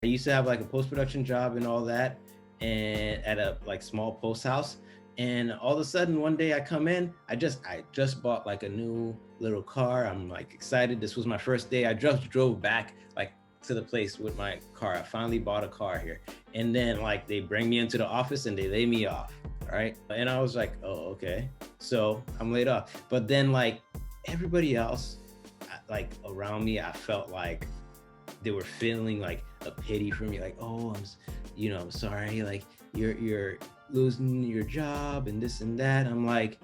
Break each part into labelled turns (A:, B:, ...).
A: I used to have like a post-production job and all that, and at a like small post house. And all of a sudden one day I come in, I just bought like a new little car. I'm like excited. This was my first day. I just drove back like to the place with my car. I finally bought a car here. And then like they bring me into the office and they lay me off. Right. And I was like, oh, okay. So I'm laid off. But then like everybody else like around me, I felt like they were feeling like a pity for me, like, oh, sorry, like you're losing your job and this and that. I'm like,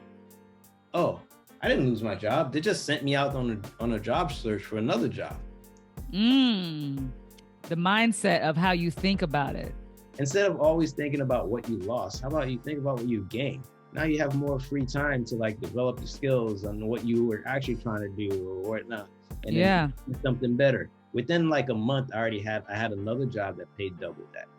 A: oh, I didn't lose my job. They just sent me out on a job search for another job.
B: The mindset of how you think about it.
A: Instead of always thinking about what you lost, how about you think about what you gained? Now you have more free time to like develop your skills on what you were actually trying to do or whatnot, and then something better. Within like a month, I had another job that paid double that.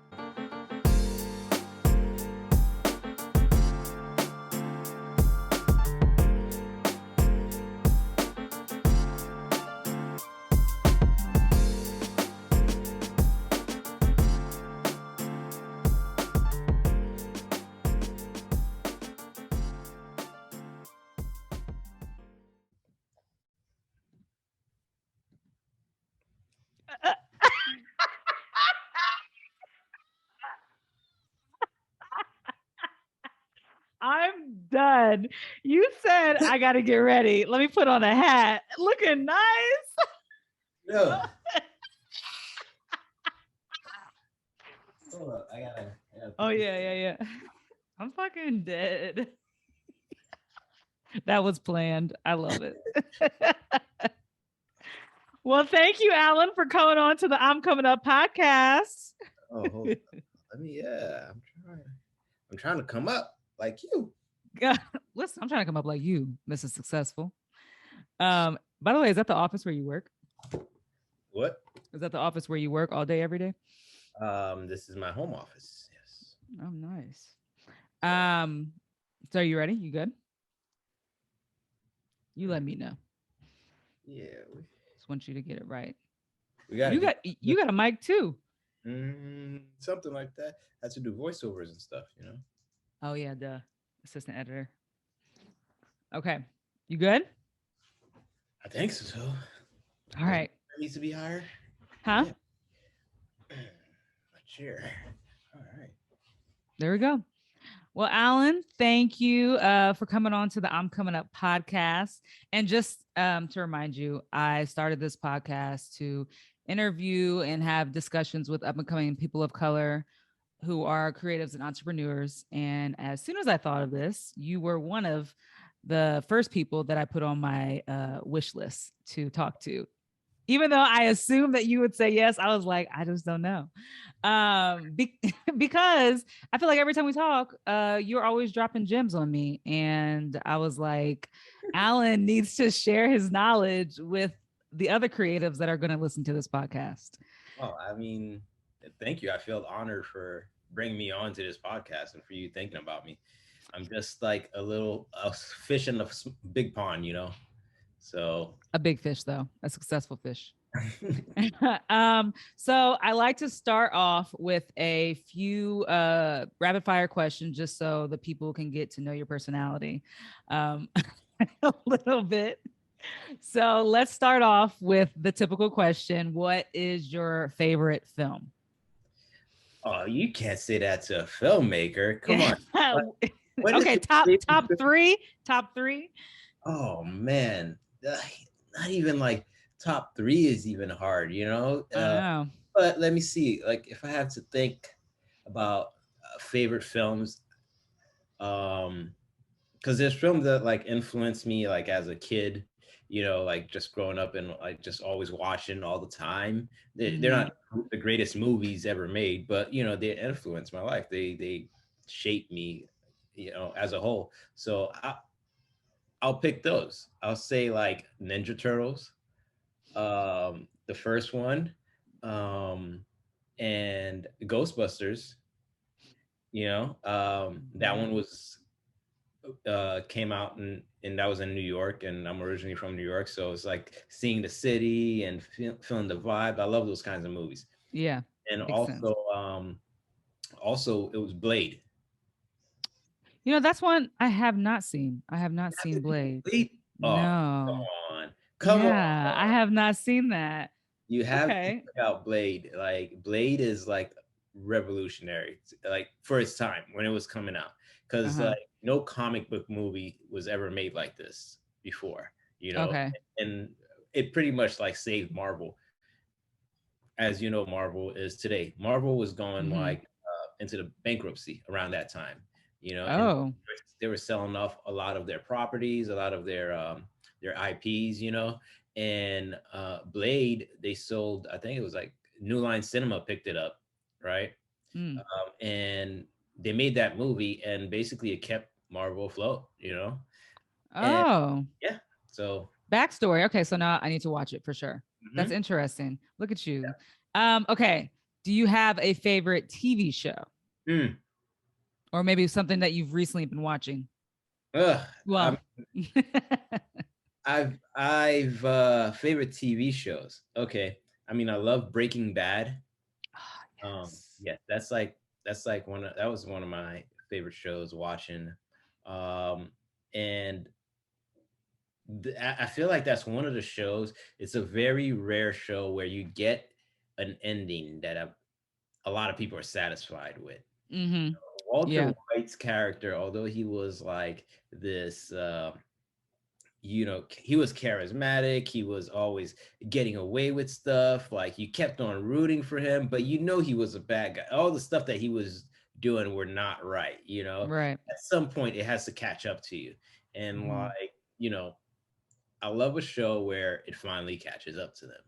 B: I'm done. You said I got to get ready. Let me put on a hat. Looking nice.
A: No. Hold up, I gotta
B: Oh yeah. I'm fucking dead. That was planned. I love it. Well, thank you, Alan, for coming on to the I'm Coming Up podcast.
A: Oh, hold on. I'm trying to come up like you.
B: Listen, I'm trying to come up like you, Mrs. Successful. By the way, is that the office where you work?
A: What?
B: Is that the office where you work all day, every day?
A: This is my home office. Yes.
B: Oh, nice. So are you ready? You good? You let me know.
A: Yeah.
B: Just want you to get it right.
A: We
B: You got a mic too.
A: Something like that. I had to do voiceovers and stuff,
B: Oh yeah, duh. Assistant editor. Okay. You good?
A: I think so.
B: All right.
A: It needs to be higher.
B: Huh?
A: Yeah. A chair. All right.
B: There we go. Well, Alan, thank you for coming on to the I'm Coming Up podcast. And just to remind you, I started this podcast to interview and have discussions with up and coming people of color who are creatives and entrepreneurs. And as soon as I thought of this, you were one of the first people that I put on my wish list to talk to. Even though I assumed that you would say yes, I was like, I just don't know. Because I feel like every time we talk, you're always dropping gems on me. And I was like, Alan needs to share his knowledge with the other creatives that are going to listen to this podcast.
A: Well, I mean, thank you. I feel honored for bringing me on to this podcast and for you thinking about me. I'm just like a fish in a big pond. So
B: a big fish, though, a successful fish. So I like to start off with a few rapid fire questions just so the people can get to know your personality a little bit. So let's start off with the typical question. What is your favorite film?
A: Oh, you can't say that to a filmmaker. Come on.
B: Okay, top three. Top three.
A: Oh man, not even like top three is even hard. But let me see. Like, if I have to think about favorite films, because there's films that like influenced me like as a kid. Like just growing up and like just always watching all the time. They're not the greatest movies ever made, but they influenced my life. They shaped me, as a whole. So I'll pick those. I'll say like Ninja Turtles, the first one, and Ghostbusters. That one was came out and that was in New York, and I'm originally from New York, so it's like seeing the city and feeling the vibe. I love those kinds of movies.
B: Yeah.
A: and
B: Makes sense.
A: also it was Blade.
B: You know, that's one I have not seen. I have not
A: You have
B: seen
A: to see
B: Blade.
A: Blade? Oh, come
B: No.
A: on, come
B: Yeah,
A: on.
B: I have not seen that.
A: You have to
B: Okay.
A: check out Blade. Like Blade is like revolutionary, like for its time when it was coming out, because
B: Uh-huh.
A: like no comic book movie was ever made like this before, you know,
B: Okay.
A: and it pretty much like saved Marvel. As you know, Marvel is today. Marvel was going
B: Hmm.
A: like into the bankruptcy around that time, you know, and
B: Oh.
A: they were selling off a lot of their properties, a lot of their IPs, you know, and Blade they sold. I think it was like New Line Cinema picked it up, right?
B: Mm.
A: And they made that movie, and basically it kept Marvel afloat, you know, and
B: Oh.
A: yeah, so.
B: Backstory. Okay, so now I need to watch it for sure. That's
A: Mhm.
B: interesting. Look at you. Okay. Do you have a favorite TV show?
A: Mm.
B: Or maybe something that you've recently been watching?
A: Ugh,
B: Well,
A: I've favorite TV shows. Okay. I mean, I love Breaking Bad.
B: yes.
A: Yeah, that's like that was one of my favorite shows watching. Um, and I feel like that's one of the shows. It's a very rare show where you get an ending that a lot of people are satisfied with.
B: Mm-hmm.
A: Walter
B: Yeah.
A: White's character, although he was like this he was charismatic, he was always getting away with stuff, like you kept on rooting for him, but he was a bad guy. All the stuff that he was doing were not right,
B: Right.
A: at some point it has to catch up to you. And
B: Mm-hmm.
A: like, I love a show where it finally catches up to them,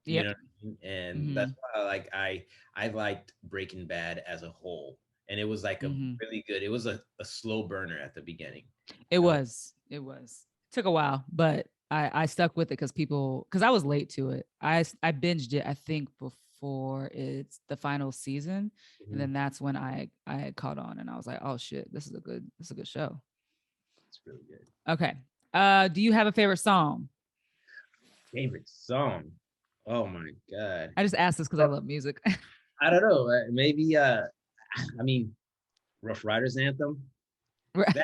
A: you know
B: Yep.
A: what I mean? And
B: Mm-hmm.
A: that's why I liked Breaking Bad as a whole. And it was like a
B: Mm-hmm.
A: really good, it was a slow burner at the beginning.
B: It
A: uh,
B: was. It was. Took a while, but I stuck with it because I was late to it. I binged it, I think, before it's the final season. And
A: mhm,
B: then that's when I had caught on and I was like, oh shit, this is a good show.
A: it's really good.
B: Okay. Do you have a favorite song?
A: Favorite song? Oh my god.
B: I just asked this because I
A: Well,
B: love music.
A: I don't know. Maybe I mean Rough Riders anthem.
B: Right.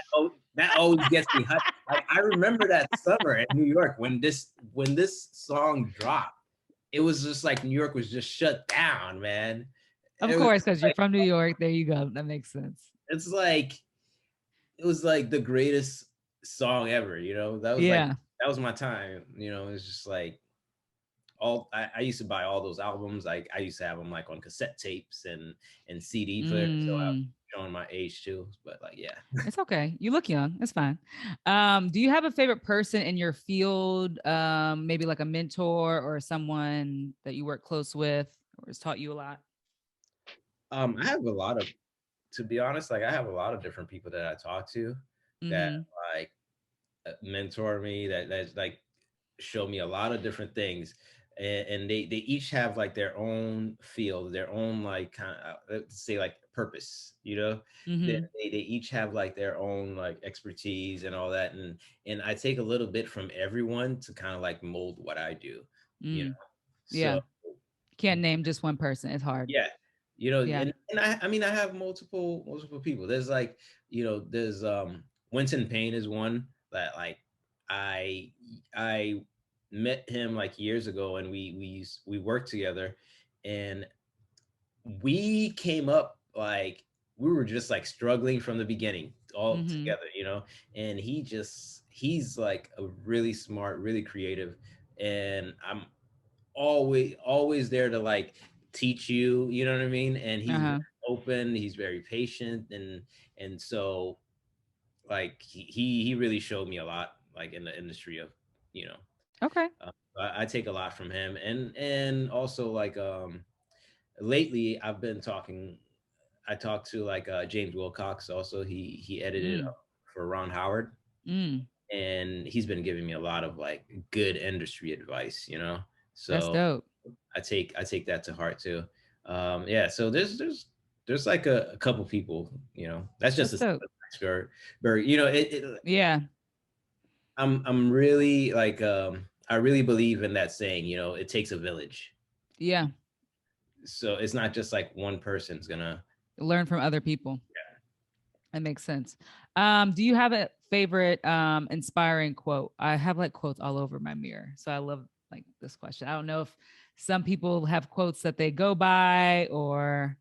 A: That always gets me hyped. Like I remember that summer in New York when this song dropped. It was just like New York was just shut down, man.
B: Of
A: It was
B: course, because you're
A: like
B: from New York. There you go. That makes sense.
A: it's like it was like the greatest song ever,
B: Yeah.
A: that was my time, it's just like I used to buy all those albums. I used to have them like on cassette tapes and CD players. So I'm
B: Mm,
A: showing my age too, but like yeah.
B: it's okay. You look young. It's fine. Do you have a favorite person in your field? Maybe like a mentor or someone that you work close with or has taught you a lot?
A: I have a lot of to be honest, like I have a lot of different people that I talk to that
B: Mm-hmm.
A: like mentor me, that like show me a lot of different things. And they each have like their own field, their own like kind of let's say like purpose,
B: Mm-hmm.
A: they each have like their own like expertise and all that. And I take a little bit from everyone to kind of like mold what I do, you know
B: Mm.
A: so
B: Yeah. Can't name just one person. It's hard.
A: yeah,
B: Yeah.
A: and I mean I have multiple people. There's like, there's Winston Payne is one that like I I met him like years ago, and we worked together, and we came up like we were just like struggling from the beginning all
B: Mm-hmm.
A: together, and he's like a really smart, really creative, and I'm always there to like teach you, you know what I mean? And he's very
B: Uh-huh.
A: open, he's very patient, and so like he really showed me a lot like in the industry of, you know
B: Okay.
A: I take a lot from him. And also like lately I talked to like James Wilcox. Also he edited
B: Mm.
A: for Ron Howard,
B: Mm.
A: and he's been giving me a lot of like good industry advice,
B: That's
A: so
B: dope.
A: I take that to heart too. Yeah, so there's like a couple people, that's just
B: That's
A: a
B: dope.
A: very,
B: Yeah.
A: I'm really like I really believe in that saying, it takes a village.
B: Yeah.
A: so it's not just like one person's gonna.
B: Learn from other people. That makes sense. Do you have a favorite inspiring quote? I have like quotes all over my mirror. So I love like this question. I don't know if some people have quotes that they go by or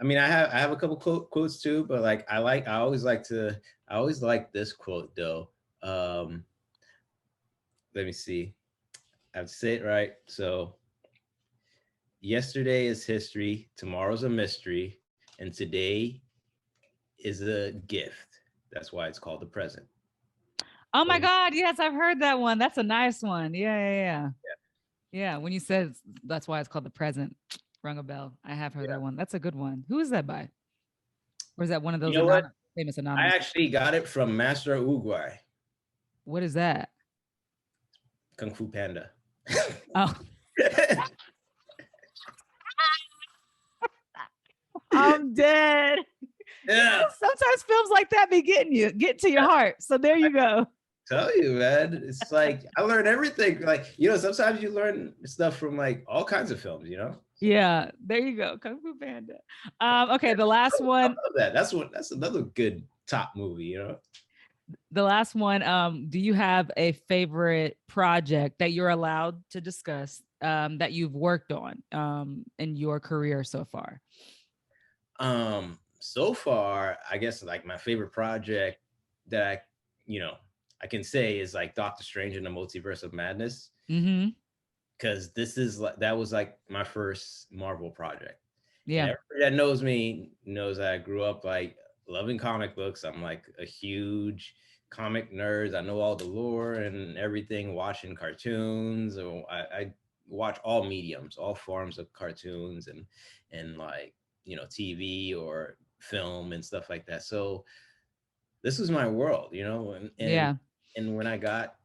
A: I mean, I have a couple quotes too, but like I always like this quote though. Um, Let me see. I have to say it right. So, yesterday is history, tomorrow's a mystery, and today is a gift. That's why it's called the present.
B: oh
A: What
B: my
A: do you?
B: God, yes, I've heard that one. That's a nice one. Yeah, yeah, yeah. Yeah, when you said that's why it's called the present, rung a bell. I have heard
A: Yeah.
B: that one. That's a good one. Who is that by? Or is that one of
A: You
B: those
A: know what?
B: famous
A: I
B: anonymous people?
A: actually got it from Master Uruguay,
B: What is that?
A: Kung Fu Panda.
B: Oh, I'm dead.
A: Yeah,
B: Sometimes films like that be getting you, get to your heart. So there you go.
A: tell you, man. It's like I learned everything. Like, sometimes you learn stuff from like all kinds of films,
B: Yeah, there you go. Kung Fu Panda. Okay, the
A: I
B: last one.
A: love that. That's another good top movie.
B: The last one. Do you have a favorite project that you're allowed to discuss that you've worked on in your career so far?
A: So far, I guess like my favorite project that you know, I can say is like Doctor Strange in the Multiverse of Madness,
B: Mm-hmm.
A: because this is like that was like my first Marvel project. And
B: Yeah.
A: everybody that knows me knows that I grew up like loving comic books. I'm like a huge comic nerd. I know all the lore and everything, watching cartoons. Or I watch all mediums, all forms of cartoons and like, TV or film and stuff like that. So this was my world,
B: Yeah.
A: and when I got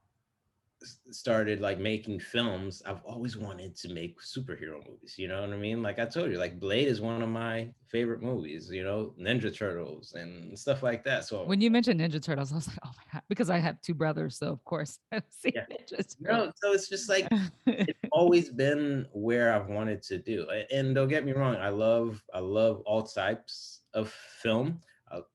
A: started like making films, I've always wanted to make superhero movies. You know what I mean? Like I told you, like Blade is one of my favorite movies. Ninja Turtles and stuff like that. So
B: When you mentioned Ninja Turtles, I was like, oh my God, because I have two brothers. So, of course, I've seen
A: yeah,
B: Ninja Turtles.
A: so it's just like it's always been where I've wanted to do. And don't get me wrong, I love all types of film.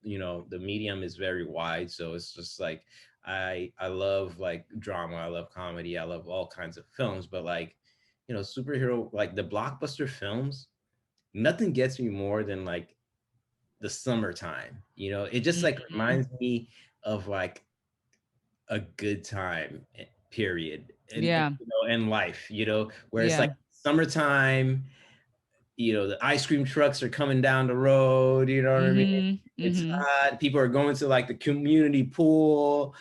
A: The medium is very wide, so it's just like I love like drama, I love comedy, I love all kinds of films. But like, superhero, like the blockbuster films, nothing gets me more than like the summertime. It just like
B: Mhm.
A: reminds me of like a good time, period,
B: Yeah.
A: in life, where it's like
B: Yeah.
A: summertime, the ice cream trucks are coming down the road, you know what I mean?
B: Mm-hmm.
A: It's
B: Mm-hmm.
A: hot, people are going to like the community pool.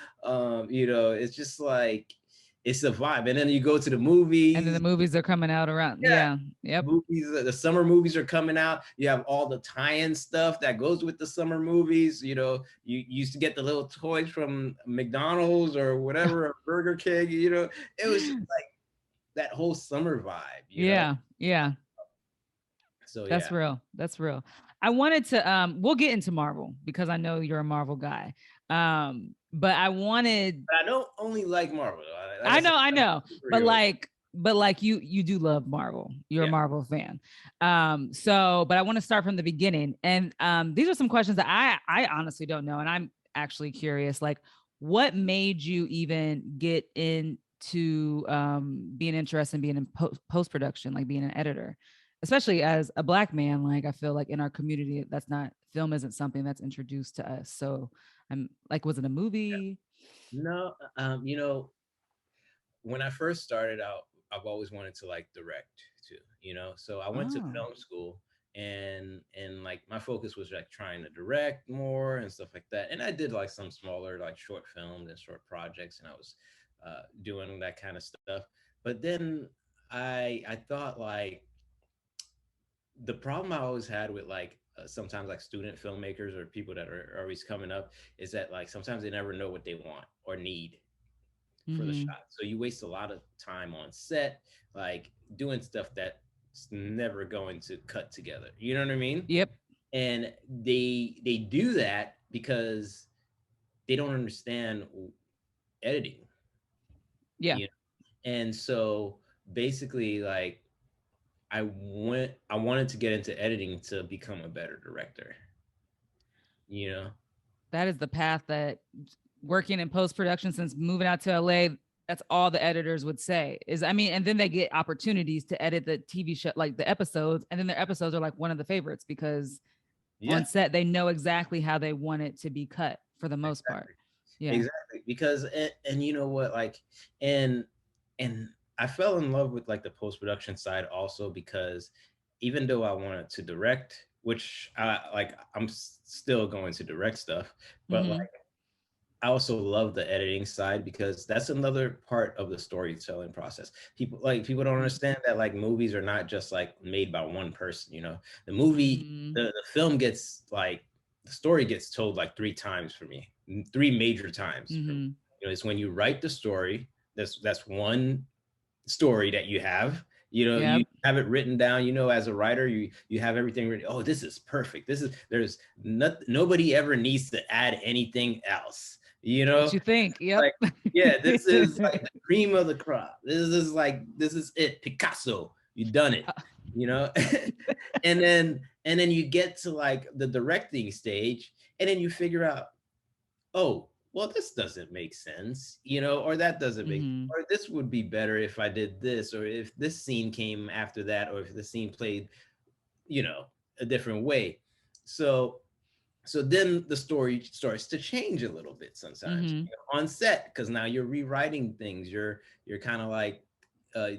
A: It's just like it's a vibe. And then you go to the
B: And then the
A: movies.
B: movies are coming out around.
A: Yeah,
B: Yeah. Yep.
A: movies, the summer movies are coming out. You have all the tie-in stuff that goes with the summer movies. You used to get the little toys from McDonald's or whatever, or Burger King. It was just like that whole summer vibe.
B: Yeah. Yeah.
A: So
B: That's
A: yeah.
B: real. That's real. I wanted to we'll get into Marvel because I know you're a Marvel guy. But I wanted
A: But I don't only like Marvel. Like I said,
B: I
A: I like
B: know,
A: superheroes.
B: but like you do love Marvel. You're a
A: Yeah.
B: Marvel fan. So but I want to start from the beginning. And these are some questions that I honestly don't know. And I'm actually curious, like what made you even get into being interested in being in post production, like being an editor, especially as a Black man? Like I feel like in our community, that's not film isn't something that's introduced to us. So I'm like, was it a movie?
A: No, when I first started out, I've always wanted to like direct too, So I went to
B: Oh.
A: film school, and like my focus was like trying to direct more and stuff like that. And I did like some smaller like short films and short projects, and I was doing that kind of stuff. But then I thought like the problem I always had with like sometimes like student filmmakers or people that are always coming up is that like sometimes they never know what they want or need for the
B: Mm-hmm.
A: shot. So you waste a lot of time on set, like doing stuff that's never going to cut together. You know what I mean?
B: Yep.
A: And they do that because they don't understand editing.
B: Yeah.
A: You know? And so basically, like I wanted to get into editing to become a better director, you know.
B: That is the path that working in post production since moving out to LA, that's all the editors would say is, I mean, and then they get opportunities to edit the TV show, like the episodes, and then their episodes are like one of the favorites because on
A: Yeah,
B: set they know exactly how they want it to be cut for the most part.
A: exactly.
B: Yeah.
A: Exactly. Because and you know what, like, and and I fell in love with like the post-production side also because even though I wanted to direct, which I like, still going to direct stuff, but
B: Mm-hmm.
A: like I also love the editing side because that's another part of the storytelling process. People don't understand that like movies are not just like made by one person, you know. The movie,
B: Mm-hmm.
A: the film gets like the story gets told like three times for me, three major times for me.
B: Mm-hmm.
A: You know, it's when you write the story, that's one story that you have. You know, you
B: Yep.
A: have it written down. You know, as a writer, you have everything written. Oh, this is perfect. There's nobody ever needs to add anything else. You
B: What
A: know,
B: you think? Yep.
A: like, yeah, this is like the cream of the crop. This is it. Picasso, you done it. You know, and then you get to like the directing stage, and then you figure out, oh, well, this doesn't make sense, you know, or that doesn't make,
B: Mm-hmm.
A: or this would be better if I did this, or if this scene came after that, or if the scene played, you know, a different way. So, so then the story starts to change a little bit sometimes,
B: Mm-hmm.
A: you know, on set, because now you're rewriting things. You're kind of like,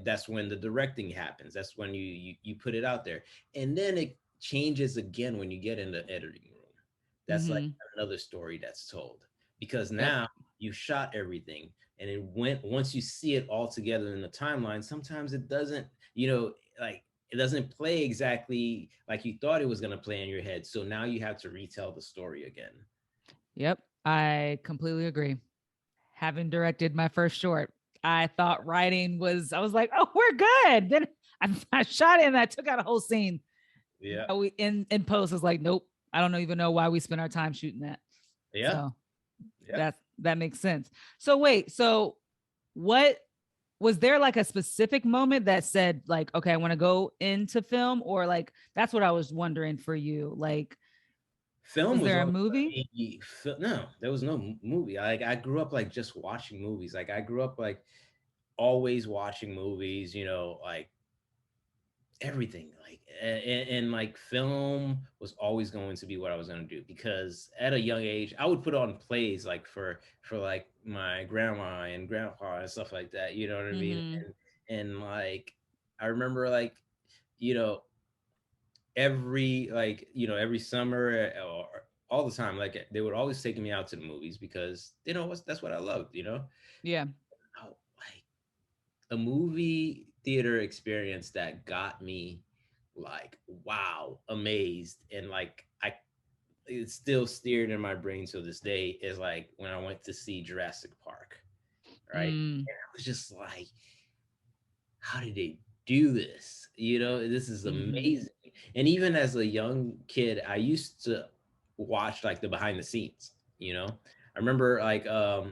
A: that's when the directing happens. That's when you put it out there, and then it changes again when you get in the editing room. That's like
B: Mm-hmm.
A: another story that's told because
B: Yep.
A: now you shot everything, and it went once you see it all together in the timeline. Sometimes it doesn't, you know, like it doesn't play exactly like you thought it was going to play in your head. So now you have to retell the story again.
B: Yep. I completely agree. Having directed my first short, I thought writing was, I was like, oh, we're good. Then I shot it and I took out a whole scene.
A: Yeah.
B: We in post was like, nope, I don't even know why we spent our time shooting that.
A: Yeah.
B: So
A: Yeah.
B: that makes sense. So wait, so what was there like a specific moment that said like, okay, I want to go into film, or like that's what I was wondering for you. Like,
A: Film
B: was
A: was
B: there a
A: always
B: movie?
A: no, there was no movie. I grew up like just watching movies. Like I grew up like always watching movies, you know, like everything, like and like film was always going to be what I was going to do because at a young age I would put on plays like for like my grandma and grandpa and stuff like that, you know what I mean?
B: Mm-hmm.
A: And like I remember like, you know, every like, you know, every summer or all the time, like they would always take me out to the movies because you know that's what I loved, you know.
B: Yeah.
A: Oh, like a movie theater experience that got me like wow, amazed, and like I it's still steered in my brain to this day is like when I went to see Jurassic Park, right?
B: Mm.
A: And I was just like, how did they do this? You know, this is
B: Mm-hmm.
A: amazing. And even as a young kid, I used to watch like the behind the scenes, you know. I remember like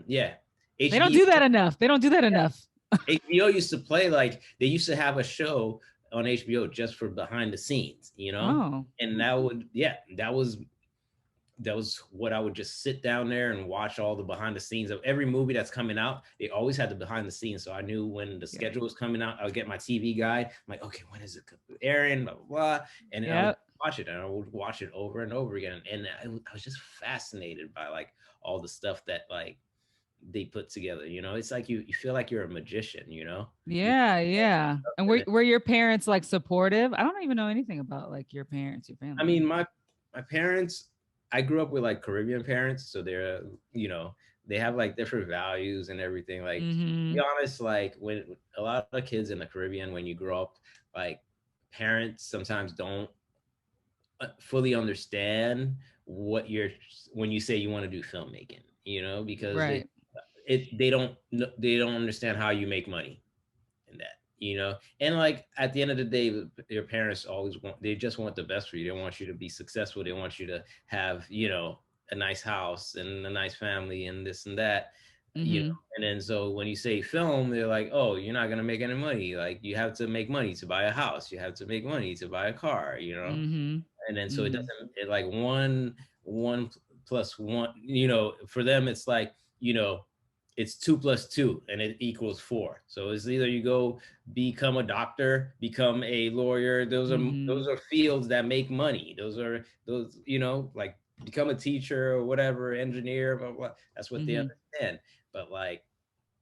A: yeah,
B: They don't
A: HBO
B: do that enough. They don't do that enough.
A: HBO used to play like they used to have a show on HBO just for behind the scenes, you know?
B: Oh.
A: And that would yeah, that was what I would just sit down there and watch all the behind the scenes of every movie that's coming out. They always had the behind the scenes. So I knew when the
B: Yep.
A: schedule was coming out, I would get my TV guide. I'm like, okay, when is it airing? Blah, blah, blah. And then I would
B: Yep.
A: watch it and I would watch it over and over again. And I was just fascinated by like all the stuff that like they put together. You know, it's like you feel like you're a magician, you know? You
B: Yeah, yeah. And
A: and
B: were your parents like supportive? I don't even know anything about like your parents, your
A: I
B: family.
A: mean, my parents, I grew up with like Caribbean parents, so they're, you know, they have like different values and everything. Like, to be
B: Mm-hmm.
A: honest, like when a lot of kids in the Caribbean, when you grow up, like parents sometimes don't fully understand what you're when you say you want to do filmmaking, you know, because
B: Right.
A: they don't understand how you make money in that, you know. And like at the end of the day, your parents always want they just want the best for you. They want you to be successful. They want you to have, you know, a nice house and a nice family and this and that. you know.
B: Mm-hmm.
A: And then so when you say film, they're like, oh, you're not gonna make any money. Like you have to make money to buy a house. You have to make money to buy a car. You know.
B: Mm-hmm.
A: And then so it
B: Mm-hmm.
A: doesn't it like one plus one. You know, for them it's like it's two plus two and it equals four. So it's either you go become a doctor, become a lawyer.
B: Mm-hmm.
A: Those are fields that make money. Those like become a teacher or whatever, engineer, blah, blah. That's what they
B: Mm-hmm.
A: understand. But like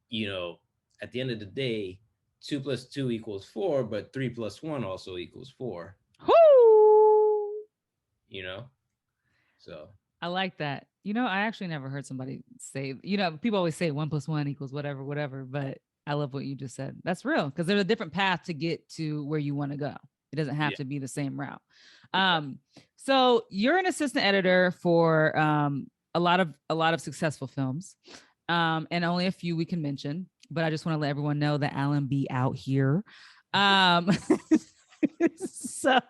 A: you know, at the end of the day, two plus two equals four, but three plus one also equals four.
B: Whoo!
A: You know, so
B: I like that. I actually never heard somebody say, people always say 1 + 1 = whatever, whatever, but I love what you just said. That's real because there's a different path to get to where you want to go. It doesn't have
A: yeah,
B: to be the same route.
A: exactly.
B: So you're an assistant editor for a lot of successful films, and only a few we can mention. But I just want to let everyone know that Alan be out here. Um, so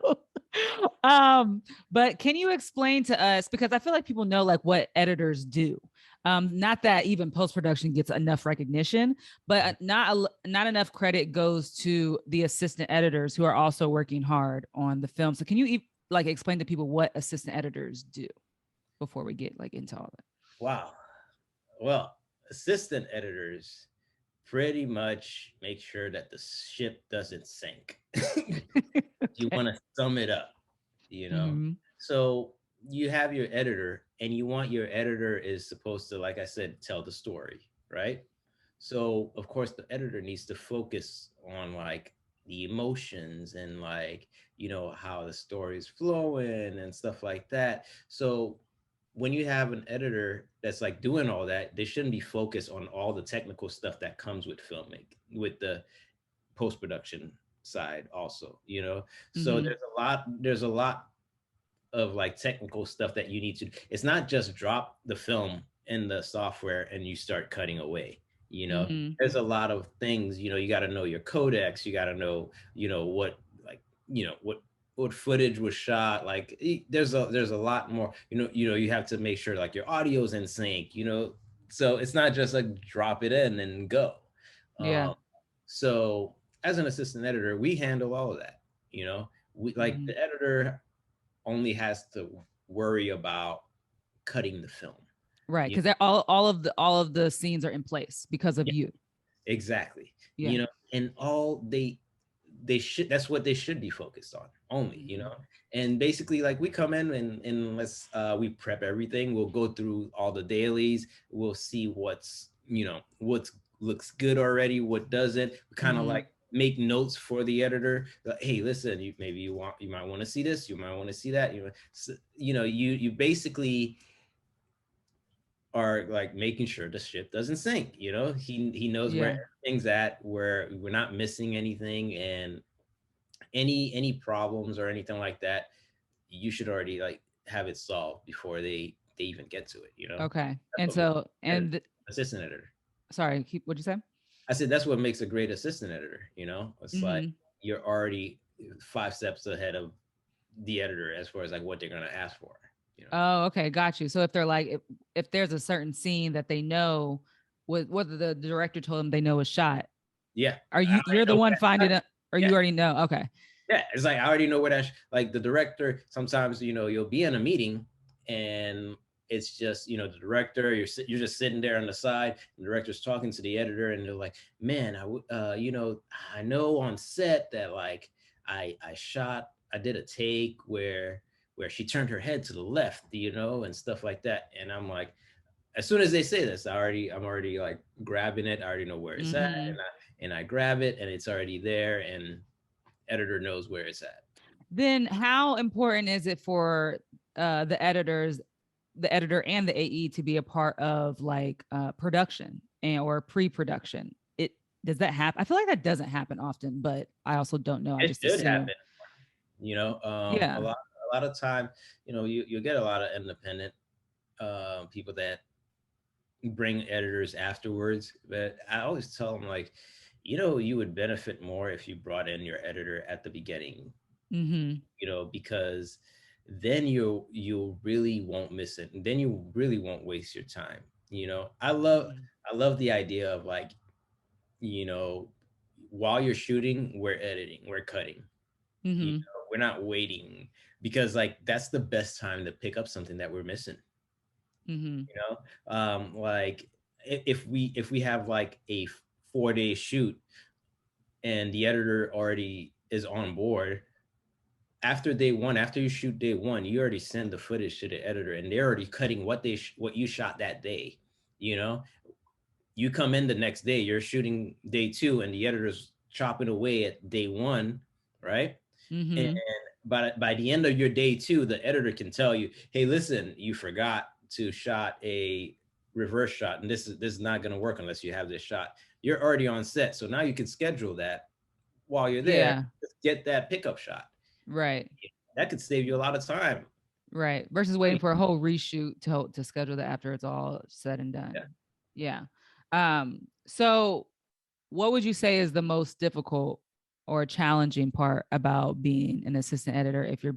B: but can you explain to us, because I feel like people know like what editors do. Not that even post-production gets enough recognition, but not enough credit goes to the assistant editors who are also working hard on the film. So can you like explain to people what assistant editors do before we get like into all
A: Wow. Well, assistant editors pretty much make sure that the ship doesn't sink.
B: that?
A: You
B: Okay.
A: want to sum it up, you know?
B: Mm-hmm.
A: So you have your editor, and you want your editor is supposed to, like I said, tell the story, right? So of course the editor needs to focus on like the emotions and like how the story is flowing and stuff like that. So when you have an editor that's like doing all that, they shouldn't be focused on all the technical stuff that comes with filmmaking, with the post production side also. So
B: Mm-hmm.
A: there's a lot of like technical stuff that you need to. It's not just drop the film in the software and you start cutting away.
B: Mm-hmm.
A: There's a lot of things. You got to know your codecs. You got to know what like what footage was shot. Like there's a lot more. You have to make sure like your audio's in sync. So it's not just like drop it in and go.
B: Yeah.
A: um, so as an assistant editor, we handle all of that. We like
B: Mm-hmm.
A: the editor only has to worry about cutting the film.
B: Right,
A: You
B: because all of the scenes are in place because of
A: yeah,
B: you.
A: exactly.
B: Yeah.
A: And all they should that's what they should be focused on only.
B: Mm-hmm.
A: And basically like we come in and let's we prep everything. We'll go through all the dailies. We'll see what's looks good already, what doesn't. We kind of
B: Mm-hmm.
A: like make notes for the editor. Like, hey, listen, maybe you might want to see this, you might want to see that. You basically are like making sure the ship doesn't sink. He knows where
B: Yeah.
A: everything's at, where we're not missing anything, and any problems or anything like that, you should already like have it solved before they even get to it.
B: Okay.
A: That's
B: And
A: what makes
B: so,
A: editor,
B: and
A: assistant editor.
B: sorry, what'd you say?
A: I said that's what makes a great assistant editor. It's like
B: Mm-hmm.
A: you're already 5 steps ahead of the editor as far as like what they're gonna ask for. You know.
B: Oh, okay, got you. So if they're like, if there's a certain scene that they know, whether the director told them they know is shot,
A: Yeah,
B: are
A: I already
B: you're the
A: know
B: one
A: where
B: finding
A: that shot
B: it,
A: is.
B: or
A: Yeah,
B: you already know? Okay.
A: yeah. It's like I already know where like the director. Sometimes you'll be in a meeting and it's just the director. You're just sitting there on the side. And the director's talking to the editor, and they're like, "Man, I know on set that like I did a take where she turned her head to the left, and stuff like that." And I'm like, as soon as they say this, I'm already like grabbing it. I already know where it's at,
B: Mm-hmm.
A: and I grab it, and it's already there, and editor knows where it's at.
B: Then how important is it for the editor and the AE to be a part of like production and or pre-production? It does that happen? I feel like that doesn't happen often, but I also don't know. I
A: It
B: just
A: should
B: assume.
A: happen. A
B: Yeah.
A: lot of time, you get a lot of independent people that bring editors afterwards. But I always tell them like, you would benefit more if you brought in your editor at the beginning.
B: Mm-hmm.
A: Because then you really won't miss it, and then you really won't waste your time. You know,
B: Mhm.
A: I love the idea of like, you know, while you're shooting, we're editing, we're cutting. You
B: Mhm.
A: know, we're not waiting because like that's the best time to pick up something that we're missing.
B: Mhm.
A: You know, like if we have like a 4 day shoot and the editor already is on board after day one, after you shoot day one, you already send the footage to the editor and they're already cutting what you shot that day. You know, you come in the next day, you're shooting day two, and the editor's chopping away at day one, right? And
B: Mhm.
A: by the end of your day two, the editor can tell you, hey, listen, you forgot to shot a reverse shot, and this is not going to work unless you have this shot. You're already on set, so now you can schedule that while you're there.
B: Yeah.
A: Just get that pickup shot.
B: Right.
A: That could save you a lot of time.
B: Right. Versus waiting
A: Money.
B: for a whole reshoot to schedule that after it's all said and
A: Yeah.
B: done. Yeah. So what would you say is the most difficult or challenging part about being an assistant editor if you're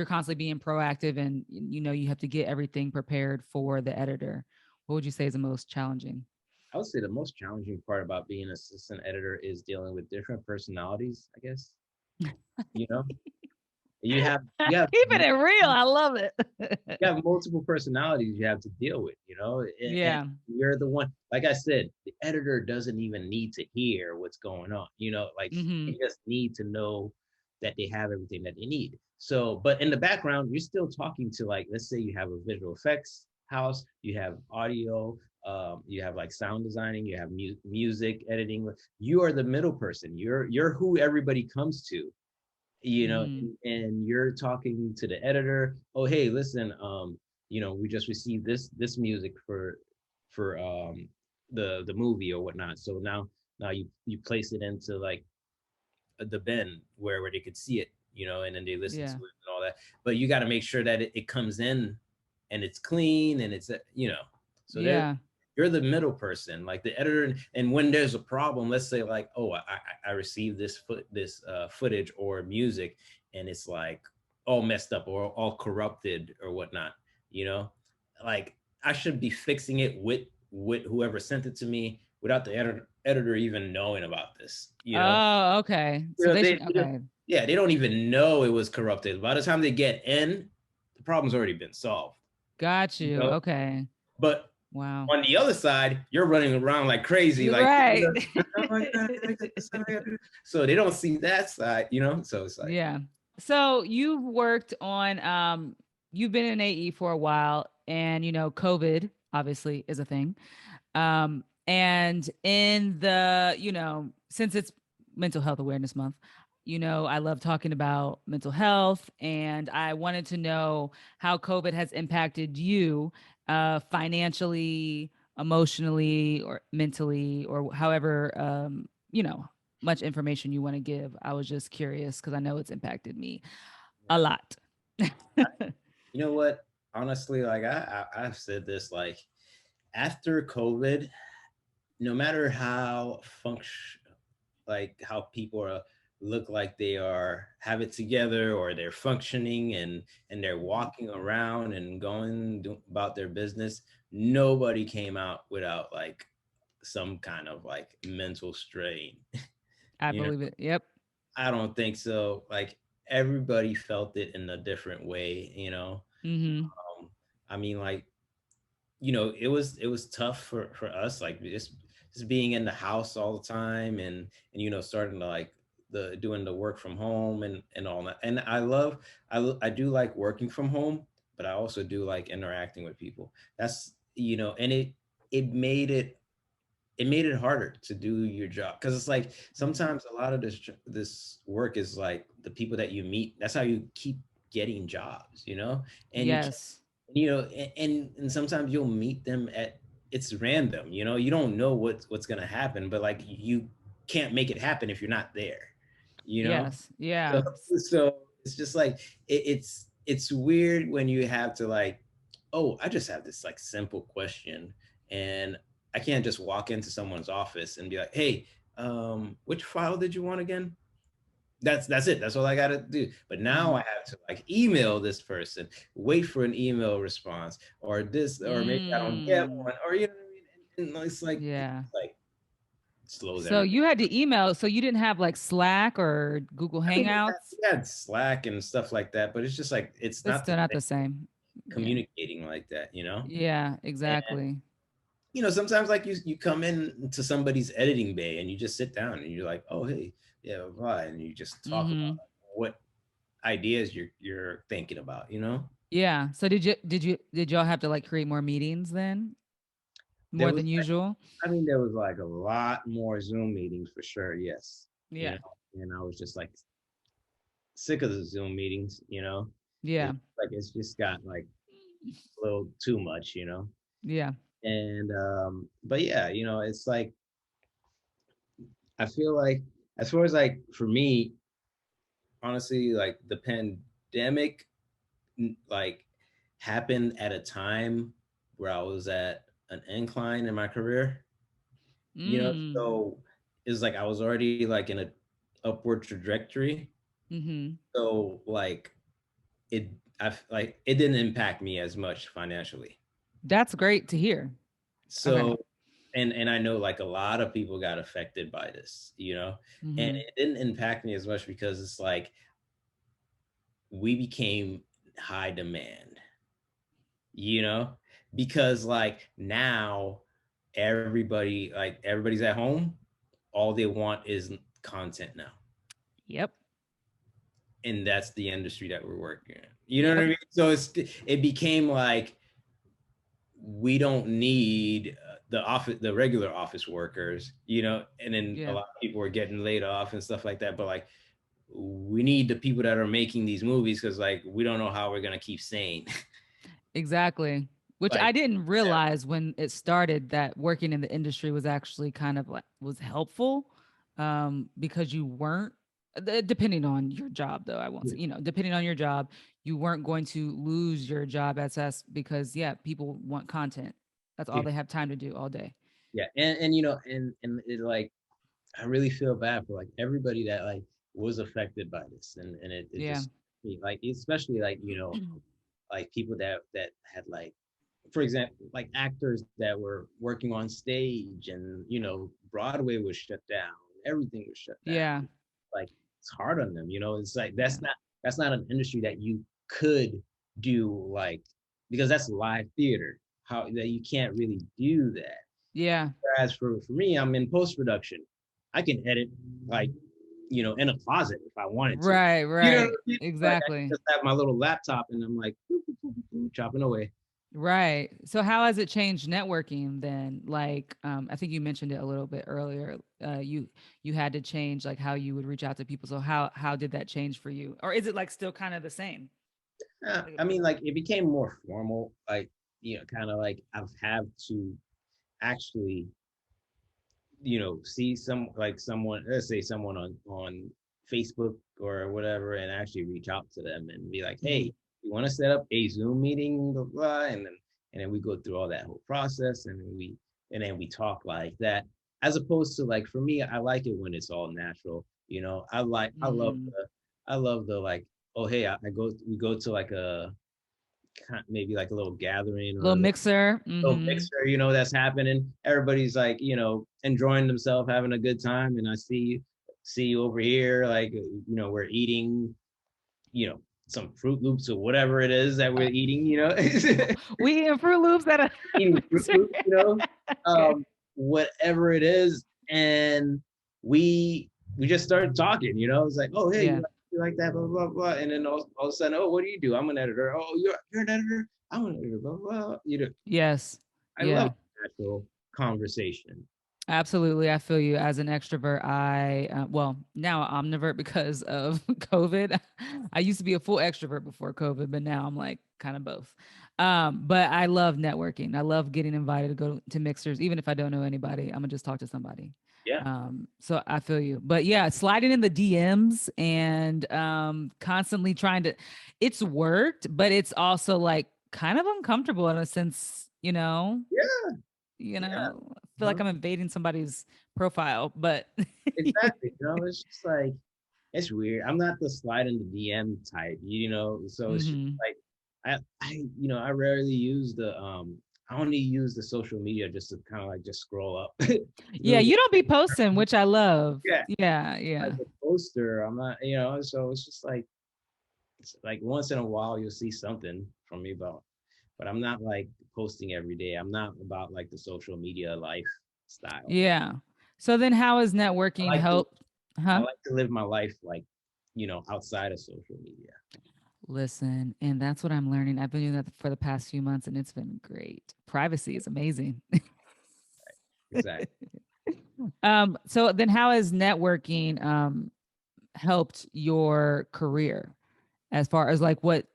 B: constantly being proactive and you know you have to get everything prepared for the editor? What would you say is the most challenging?
A: I would say the most challenging part about being an assistant editor is dealing with different personalities, I guess. You know, you have
B: Keeping it real. I love it.
A: you have multiple personalities you have to deal with, you know, and
B: Yeah.
A: you're the one, like I said, the editor doesn't even need to hear what's going on, you know, like they
B: Mhm.
A: just need to know that they have everything that they need. So, but in the background, you're still talking to like, let's say you have a visual effects house, you have audio, you have like sound designing, you have music editing. You are the middle person. You're who everybody comes to, you know,
B: Mhm.
A: and you're talking to the editor. Oh, hey, listen, you know, we just received this music for the movie or whatnot. So now you place it into like the bin where they could see it, you know, and then they listen to
B: Yeah.
A: it and all that. But you got to make sure that it comes in and it's clean and it's you know, so there
B: Yeah.
A: you're the middle person, like the editor. And when there's a problem, let's say like, oh, I received this footage or music, and it's like all messed up or all corrupted or whatnot, you know, like I should be fixing it with whoever sent it to me without the editor even knowing about this, you know.
B: Oh, okay.
A: You
B: So
A: know,
B: they should okay.
A: yeah, they don't even know it was corrupted. By the time they get in, the problem's already been solved.
B: Got
A: You
B: you.
A: know,
B: Okay.
A: but
B: Wow.
A: on the other side, you're running around like crazy, like,
B: Right.
A: oh my god, I got this, I got this. So they don't see that side, you know. So it's like,
B: Yeah. So you've worked on you've been in AE for a while and you know COVID obviously is a thing. And in the, you know, since it's mental health awareness month, you know, I love talking about mental health and I wanted to know how COVID has impacted you financially, emotionally or mentally or however you know, much information you want to give. I was just curious because I know it's impacted me a
A: yeah.
B: lot.
A: You know what? Honestly, like I've said this, like after COVID, no matter how function like how people are look like they are have it together or they're functioning and they're
B: Mhm.
A: walking around and about their business, nobody came out without like some kind of like mental strain.
B: I
A: You know,
B: believe it. Yep.
A: I don't think so. Like everybody felt it in a different way, you know.
B: Mm-hmm.
A: I mean, like, you know, it was tough for us, like just being in the house all the time and you know, starting to like the doing the work from home and all that. And I do like working from home, but I also do like interacting with people. That's, you know, and it made it harder to do your job because it's like sometimes a lot of this work is like the people that you meet. That's how you keep getting jobs, you know. And you can't,
B: Yes.
A: you know, and sometimes you'll meet them at it's random, you know. You don't know what's gonna happen, but like you can't make it happen if you're not there, you know.
B: Yes.
A: So
B: Yeah.
A: so it's just like it's weird when you have to like, oh, I just have this like simple question, and I can't just walk into someone's office and be like, hey, which file did you want again? That's it. That's all I gotta do. But now I
B: Mhm.
A: have to like email this person, wait for an email response, or this, or maybe I don't get
B: Mm.
A: one, or you know what I mean? And it's
B: Yeah.
A: like slows
B: So
A: everything.
B: you had to email. So you didn't have like Slack or Google
A: I mean,
B: Hangouts.
A: we had Slack and stuff like that, but it's just like it's
B: It's
A: not the
B: still not
A: same
B: the same. Yeah.
A: communicating like that, you know?
B: Yeah,
A: And
B: exactly.
A: sometimes like you come in to somebody's editing bay and you just sit down and you're like, oh hey, yeah, blah, blah, and you just talk about
B: Hmm.
A: what ideas you're thinking about, you know?
B: Yeah. So did y'all have to like create more meetings then?
A: There
B: More
A: was
B: than usual?
A: I mean, there was like a lot more Zoom meetings for sure, yes. You
B: Yeah.
A: know, and I was just like sick of the Zoom meetings, you know.
B: Yeah.
A: It's like it's just got like a little too much, you know.
B: Yeah.
A: And but yeah, it's like I feel like as far as like for me, honestly, like the pandemic like happened at a time where I was at an incline in my career,
B: Mm.
A: so it's like I was already like in a upward trajectory.
B: Mm-hmm.
A: So like it like it didn't impact me as much financially.
B: That's great to hear. Okay.
A: So and I know like a lot of people got affected by this, and
B: Mm-hmm.
A: it didn't impact me as much because it's like we became high demand, you know, because like now everybody's at home, all they want is content now.
B: Yep.
A: And that's the industry that we're working in. You know what I
B: Yep.
A: mean? So it became like we don't need the regular office workers, and then a
B: Yeah.
A: lot of people are getting laid off and stuff like that. But like we need the people that are making these movies because like we don't know how we're gonna keep sane.
B: Exactly. Which
A: Like
B: I didn't realize when it started that working in the industry was actually kind of like was helpful, because you weren't depending on your job though. I won't say, depending on your job, you weren't going to lose your job at us because yeah, people want content. That's all
A: yeah,
B: they have time to do all day.
A: yeah, and and it like I really feel bad for like everybody that like was affected by this, and it
B: Yeah.
A: just like especially like like people that had like, for example, like actors that were working on stage, and Broadway was shut down, everything was shut down.
B: Yeah.
A: Like it's hard on them, it's like
B: Yeah.
A: that's not an industry that you could do, like, because that's live theater, how that you can't really do that.
B: Yeah.
A: Whereas for me, I'm in post production, I can edit like in a closet if I wanted to.
B: Right,
A: You know what
B: right.
A: I mean? Like I
B: Exactly.
A: just have my little laptop and I'm like chopping away.
B: Right. So how has it changed networking then? Like, I think you mentioned it a little bit earlier. You had to change like how you would reach out to people. So how did that change for you? Or is it like still kind of the same?
A: I mean, like it became more formal, like kind of like I've had to actually see someone, let's say someone on Facebook or whatever, and actually reach out to them and be like,
B: Mhm.
A: hey, you want to set up a Zoom meeting, blah, blah, and then we go through all that whole process, and then we talk like that, as opposed to like for me, I like it when it's all natural.
B: Mhm.
A: I love the like, oh hey, we go to like a maybe like a little gathering or
B: Little
A: a
B: mixer.
A: little
B: Mhm.
A: mixer, that's happening. Everybody's like, enjoying themselves, having a good time. And I see you over here, like, we're eating, some Fruit Loops or whatever it is that we're eating,
B: We eating Fruit Loops at a
A: eating Fruit
B: mixer.
A: Loops,
B: Okay.
A: whatever it is. And we just started talking, it's like, oh, hey,
B: Yeah.
A: you like that, blah, blah, blah. And then all of a sudden, oh, what do you do? I'm an editor. Oh, you're an editor? I'm an editor, blah, blah, blah.
B: Yes.
A: I love
B: Yeah.
A: natural conversation.
B: Absolutely. I feel you. As an extrovert, well, now I'm omnivert because of COVID. I used to be a full extrovert before COVID, but now I'm like kind of both. But I love networking. I love getting invited to go to mixers, even if I don't know anybody. I'm gonna just talk to somebody.
A: Yeah.
B: So I feel you. But yeah, sliding in the DMs and constantly trying to, it's worked, but it's also like kind of uncomfortable in a sense,
A: Yeah. Yeah.
B: I feel like I'm invading somebody's profile, but
A: Exactly. It's just like, It's weird. I'm not the slide in the DM type, so it's just
B: Hmm.
A: like I rarely use I only use the social media just to kind of like just scroll up.
B: Yeah,
A: So
B: you don't be posting, which I love.
A: yeah,
B: Yeah,
A: like
B: yeah.
A: a poster, I'm not, so it's just like it's like once in a while you'll see something from me but I'm not like posting every day. I'm not about like the social media lifestyle.
B: Yeah. So then how has
A: I
B: networking
A: like to
B: helped?
A: I
B: Huh?
A: like to live my life like, outside of social media.
B: Listen, and that's what I'm learning. I've been doing that for the past few months and it's been great. Privacy is amazing.
A: Exactly.
B: So then how has networking helped your career as far as like what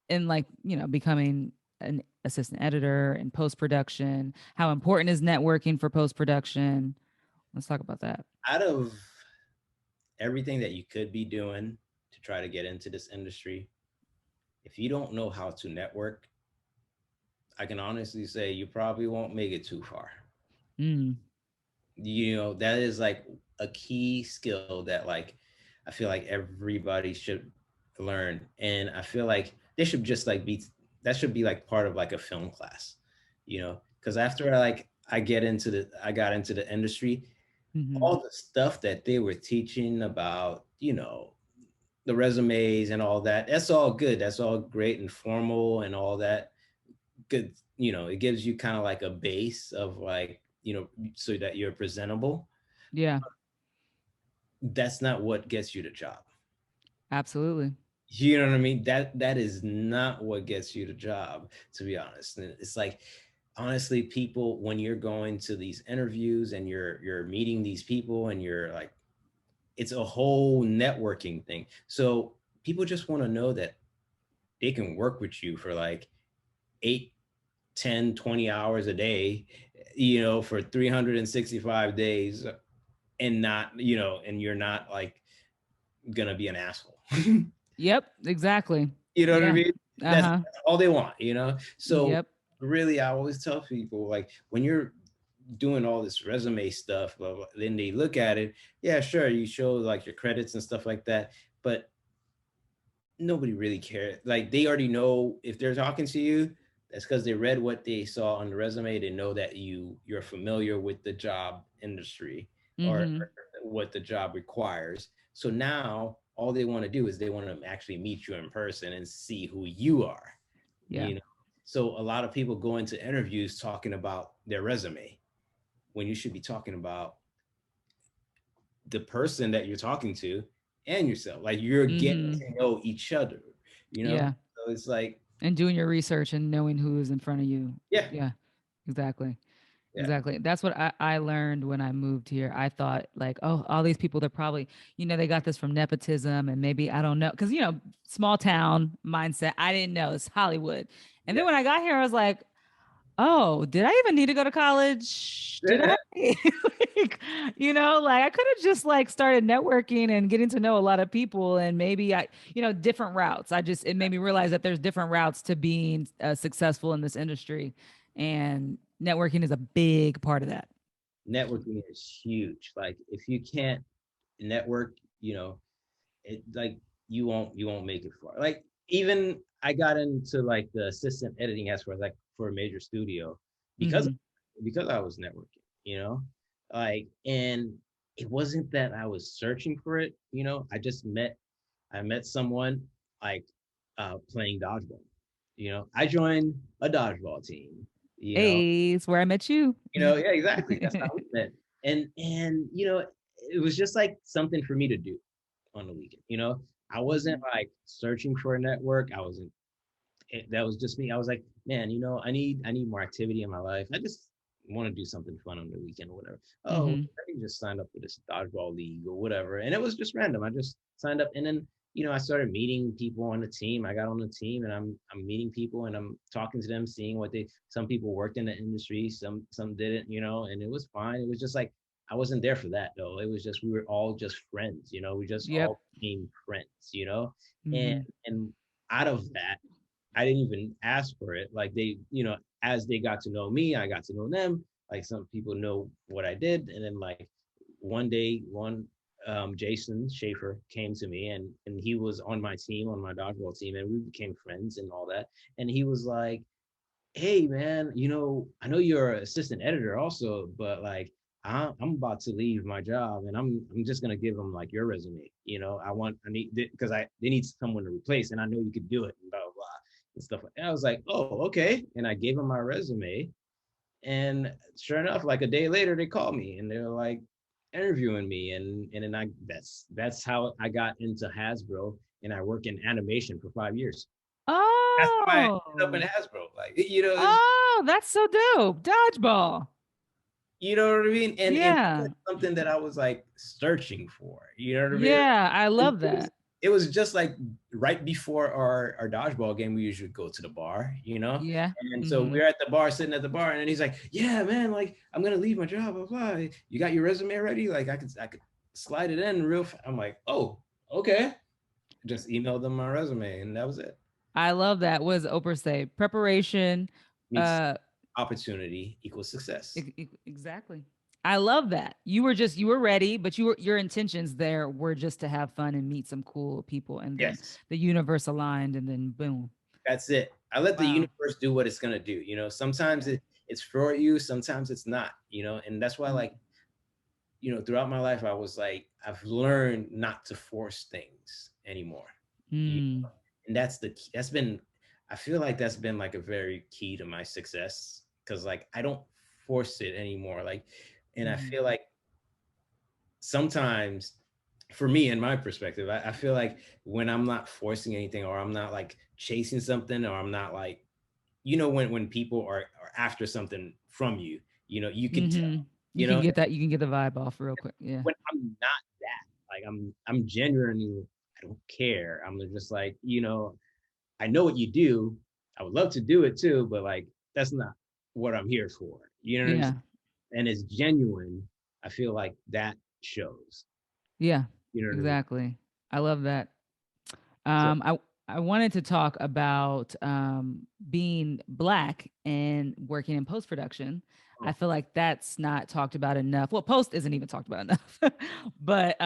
B: in like, becoming an assistant editor and post production? How important is networking for post production? Let's talk about that.
A: Out of everything that you could be doing to try to get into this industry, if you don't know how to network, I can honestly say you probably won't make it too far.
B: Mm,
A: That is like a key skill that like I feel like everybody should learn. And I feel like they should just like be that should be like part of like a film class, because after I got into the industry,
B: hmm.
A: all the stuff that they were teaching about, the resumes and all that, that's all good. That's all great and formal and all that good. It gives you kind of like a base of like, so that you're presentable.
B: Yeah,
A: That's not what gets you the job.
B: absolutely.
A: You know what I mean? That is not what gets you the job, to be honest. And it's like honestly, people, when you're going to these interviews and you're meeting these people and you're like, it's a whole networking thing. So people just want to know that they can work with you for like 8, 10, 20 hours a day, for 365 days, and not, and you're not like gonna be an asshole.
B: Yep, exactly.
A: You know what I
B: Yeah.
A: mean? That's
B: Uh-huh.
A: all they want. So
B: Yep.
A: really, I always tell people like when you're doing all this resume stuff, blah, blah, then they look at it. Yeah, sure, you show like your credits and stuff like that, but nobody really cares. Like they already know if they're talking to you, that's because they read what they saw on the resume. They know that you're familiar with the job industry, or
B: Hmm.
A: what the job requires. So now all they want to do is they want to actually meet you in person and see who you are.
B: Yeah.
A: You know. So a lot of people go into interviews talking about their resume when you should be talking about the person that you're talking to and yourself. Like you're getting
B: Hmm.
A: to know each other, you know?
B: Yeah.
A: So it's like,
B: And doing your research and knowing who is in front of you.
A: yeah,
B: Yeah, exactly.
A: yeah,
B: Exactly. That's what I learned when I moved here. I thought like, oh, all these people, they're probably, they got this from nepotism and maybe I don't know. Cause small town mindset. I didn't know it's Hollywood. And then
A: yeah.
B: when I got here, I was like, oh, did I even need to go to college? Did I? like, like I could have just like started networking and getting to know a lot of people and maybe different routes. It made me realize that there's different routes to being successful in this industry. And networking is a big part of that.
A: Networking is huge. Like if you can't network, it like you won't make it far. Like even I got into like the assistant editing as for like for a major studio because
B: Hmm.
A: because I was networking, like, and it wasn't that I was searching for it, I met someone like playing dodgeball. I joined a dodgeball team. You know,
B: Hey, it's where I met you.
A: yeah, exactly. That's how we met. And it was just like something for me to do on the weekend. I wasn't
B: Hmm.
A: like searching for a network. That was just me. I was like, man, I need more activity in my life. I just want to do something fun on the weekend or whatever. Oh,
B: Hmm.
A: let me just sign up for this dodgeball league or whatever. And it was just random. I just signed up, and then I started meeting people on the team. I got on the team, and I'm meeting people, and I'm talking to them, seeing what they. Some people worked in the industry, some didn't, and it was fine. It was just like I wasn't there for that though. It was just we were all just friends. We just
B: Yep.
A: all became friends. And
B: Hmm.
A: and out of that I didn't even ask for it. Like they, as they got to know me, I got to know them. Like some people know what I did, and then like one day, one Jason Schaefer came to me, and he was on my team, on my dodgeball team, and we became friends and all that. And he was like, "Hey, man, I know you're an assistant editor also, but like, I'm about to leave my job, and I'm just gonna give them like your resume. I need because they need someone to replace, and I know you could do it, and blah blah blah and stuff like that." I was like, "Oh, okay," and I gave him my resume, and sure enough, like a day later, they called me and they're like interviewing me, and then that's how I got into Hasbro, and I worked in animation for 5 years. That's how I ended up in
B: Oh,
A: Hasbro. Like,
B: oh, that's so dope. Dodgeball.
A: you know what I mean? And that's
B: Yeah.
A: like something that I was like searching for. You know what I mean?
B: Yeah, I
A: And
B: love that.
A: it was just like right before our dodgeball game, we usually go to the bar,
B: Yeah.
A: And so
B: Mm-hmm.
A: we're at the bar, sitting at the bar, and then he's like, "Yeah, man, like I'm gonna leave my job, blah blah. You got your resume ready? Like I could slide it in real." I'm like, "Oh, okay." Just emailed them my resume, and that was it.
B: I love that. What does Oprah say? Preparation.
A: Meets
B: Uh,
A: opportunity equals success.
B: exactly. I love that. You were ready, but your intentions there were just to have fun and meet some cool people, and then
A: Yes.
B: the universe aligned, and then boom.
A: That's it. I let the
B: Wow.
A: universe do what it's gonna do. Sometimes
B: Yeah.
A: it's for you, sometimes it's not. And that's why,
B: Mm.
A: like, throughout my life, I was like, I've learned not to force things anymore. You
B: Mm.
A: And that's the key. That's been, I feel like that's been like a very key to my success, because like I don't force it anymore. Like, and I
B: Mhm.
A: feel like sometimes, for me, in my perspective, I feel like when I'm not forcing anything, or I'm not like chasing something, or I'm not like, when people are after something from you, you can tell,
B: Mhm. You
A: you
B: can
A: know
B: get that. You can get the vibe off real quick. Yeah.
A: when I'm not that, like I'm genuinely, I don't care. I'm just like, I know what you do. I would love to do it too, but like that's not what I'm here for. You know what I'm saying?
B: Yeah.
A: And it's genuine. I feel like that shows.
B: Yeah.
A: You know what I mean?
B: Exactly. I love that.
A: So,
B: I wanted to talk about being Black and working in post production. I
A: oh,
B: feel like that's not talked about enough. Well, post isn't even talked about enough. But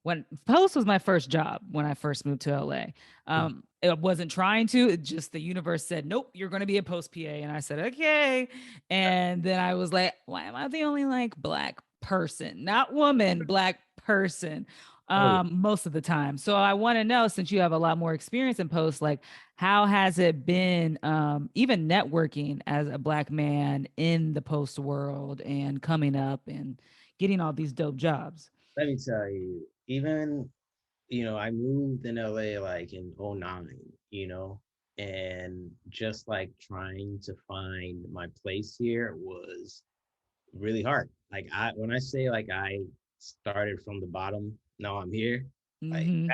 B: when post was my first job when I first moved to LA. It wasn't trying to. It just the universe said, "Nope, you're going to be a post PA," and I said, "Okay." And then I was like, "Why am I the only like Black person, not woman, Black person?"
A: oh yeah.
B: Most of the time. So I want to know, since you have a lot more experience in post, like how has it been even networking as a Black man in the post world and coming up and getting all these dope jobs?
A: Let me tell you, even I moved in LA like in '09, and just like trying to find my place here was really hard. Like when I say like I started from the bottom, now I'm here. Like
B: Mm-hmm.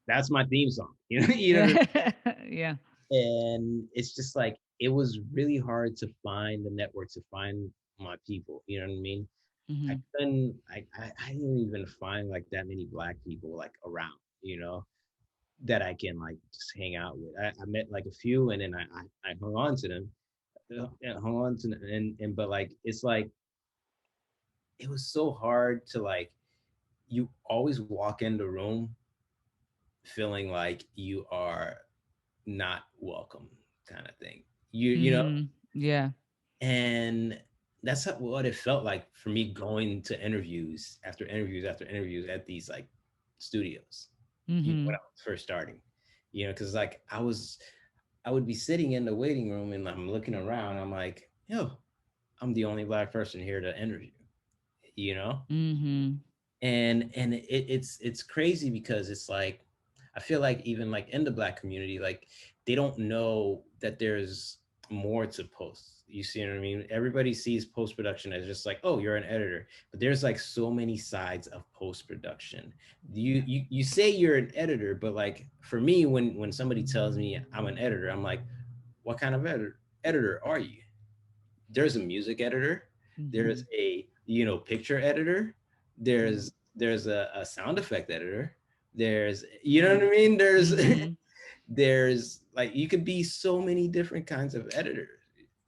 A: that's my theme song. What I mean?
B: Yeah. Yeah.
A: And it's just like it was really hard to find the network, to find my people. You know what I mean? I
B: Mm-hmm.
A: couldn't. I didn't even find like that many black people like around. That I can like just hang out with. I met like a few, and then I hung on to them. Hung on to them, and but like it's like it was so hard to like, you always walk in the room feeling like you are not welcome, kind of thing.
B: Mm-hmm. Yeah.
A: And that's what it felt like for me, going to interviews after interviews after interviews at these like studios, when
B: Mm-hmm.
A: I was first starting, because like I would be sitting in the waiting room, and I'm looking around, I'm like, yo, I'm the only black person here to interview, you know
B: Mm-hmm.
A: and it's crazy, because it's like I feel like even like in the black community, like they don't know that there's more to post. You see what I mean? Everybody sees post production as just like, oh, you're an editor, but there's like so many sides of post production. You say you're an editor, but like for me, when somebody tells me I'm an editor, I'm like, what kind of editor are you? There's a music editor,
B: Mm-hmm.
A: there's a picture editor, there's a sound effect editor, there's, you know what I mean, there's
B: Mm-hmm.
A: there's like, you could be so many different kinds of editors,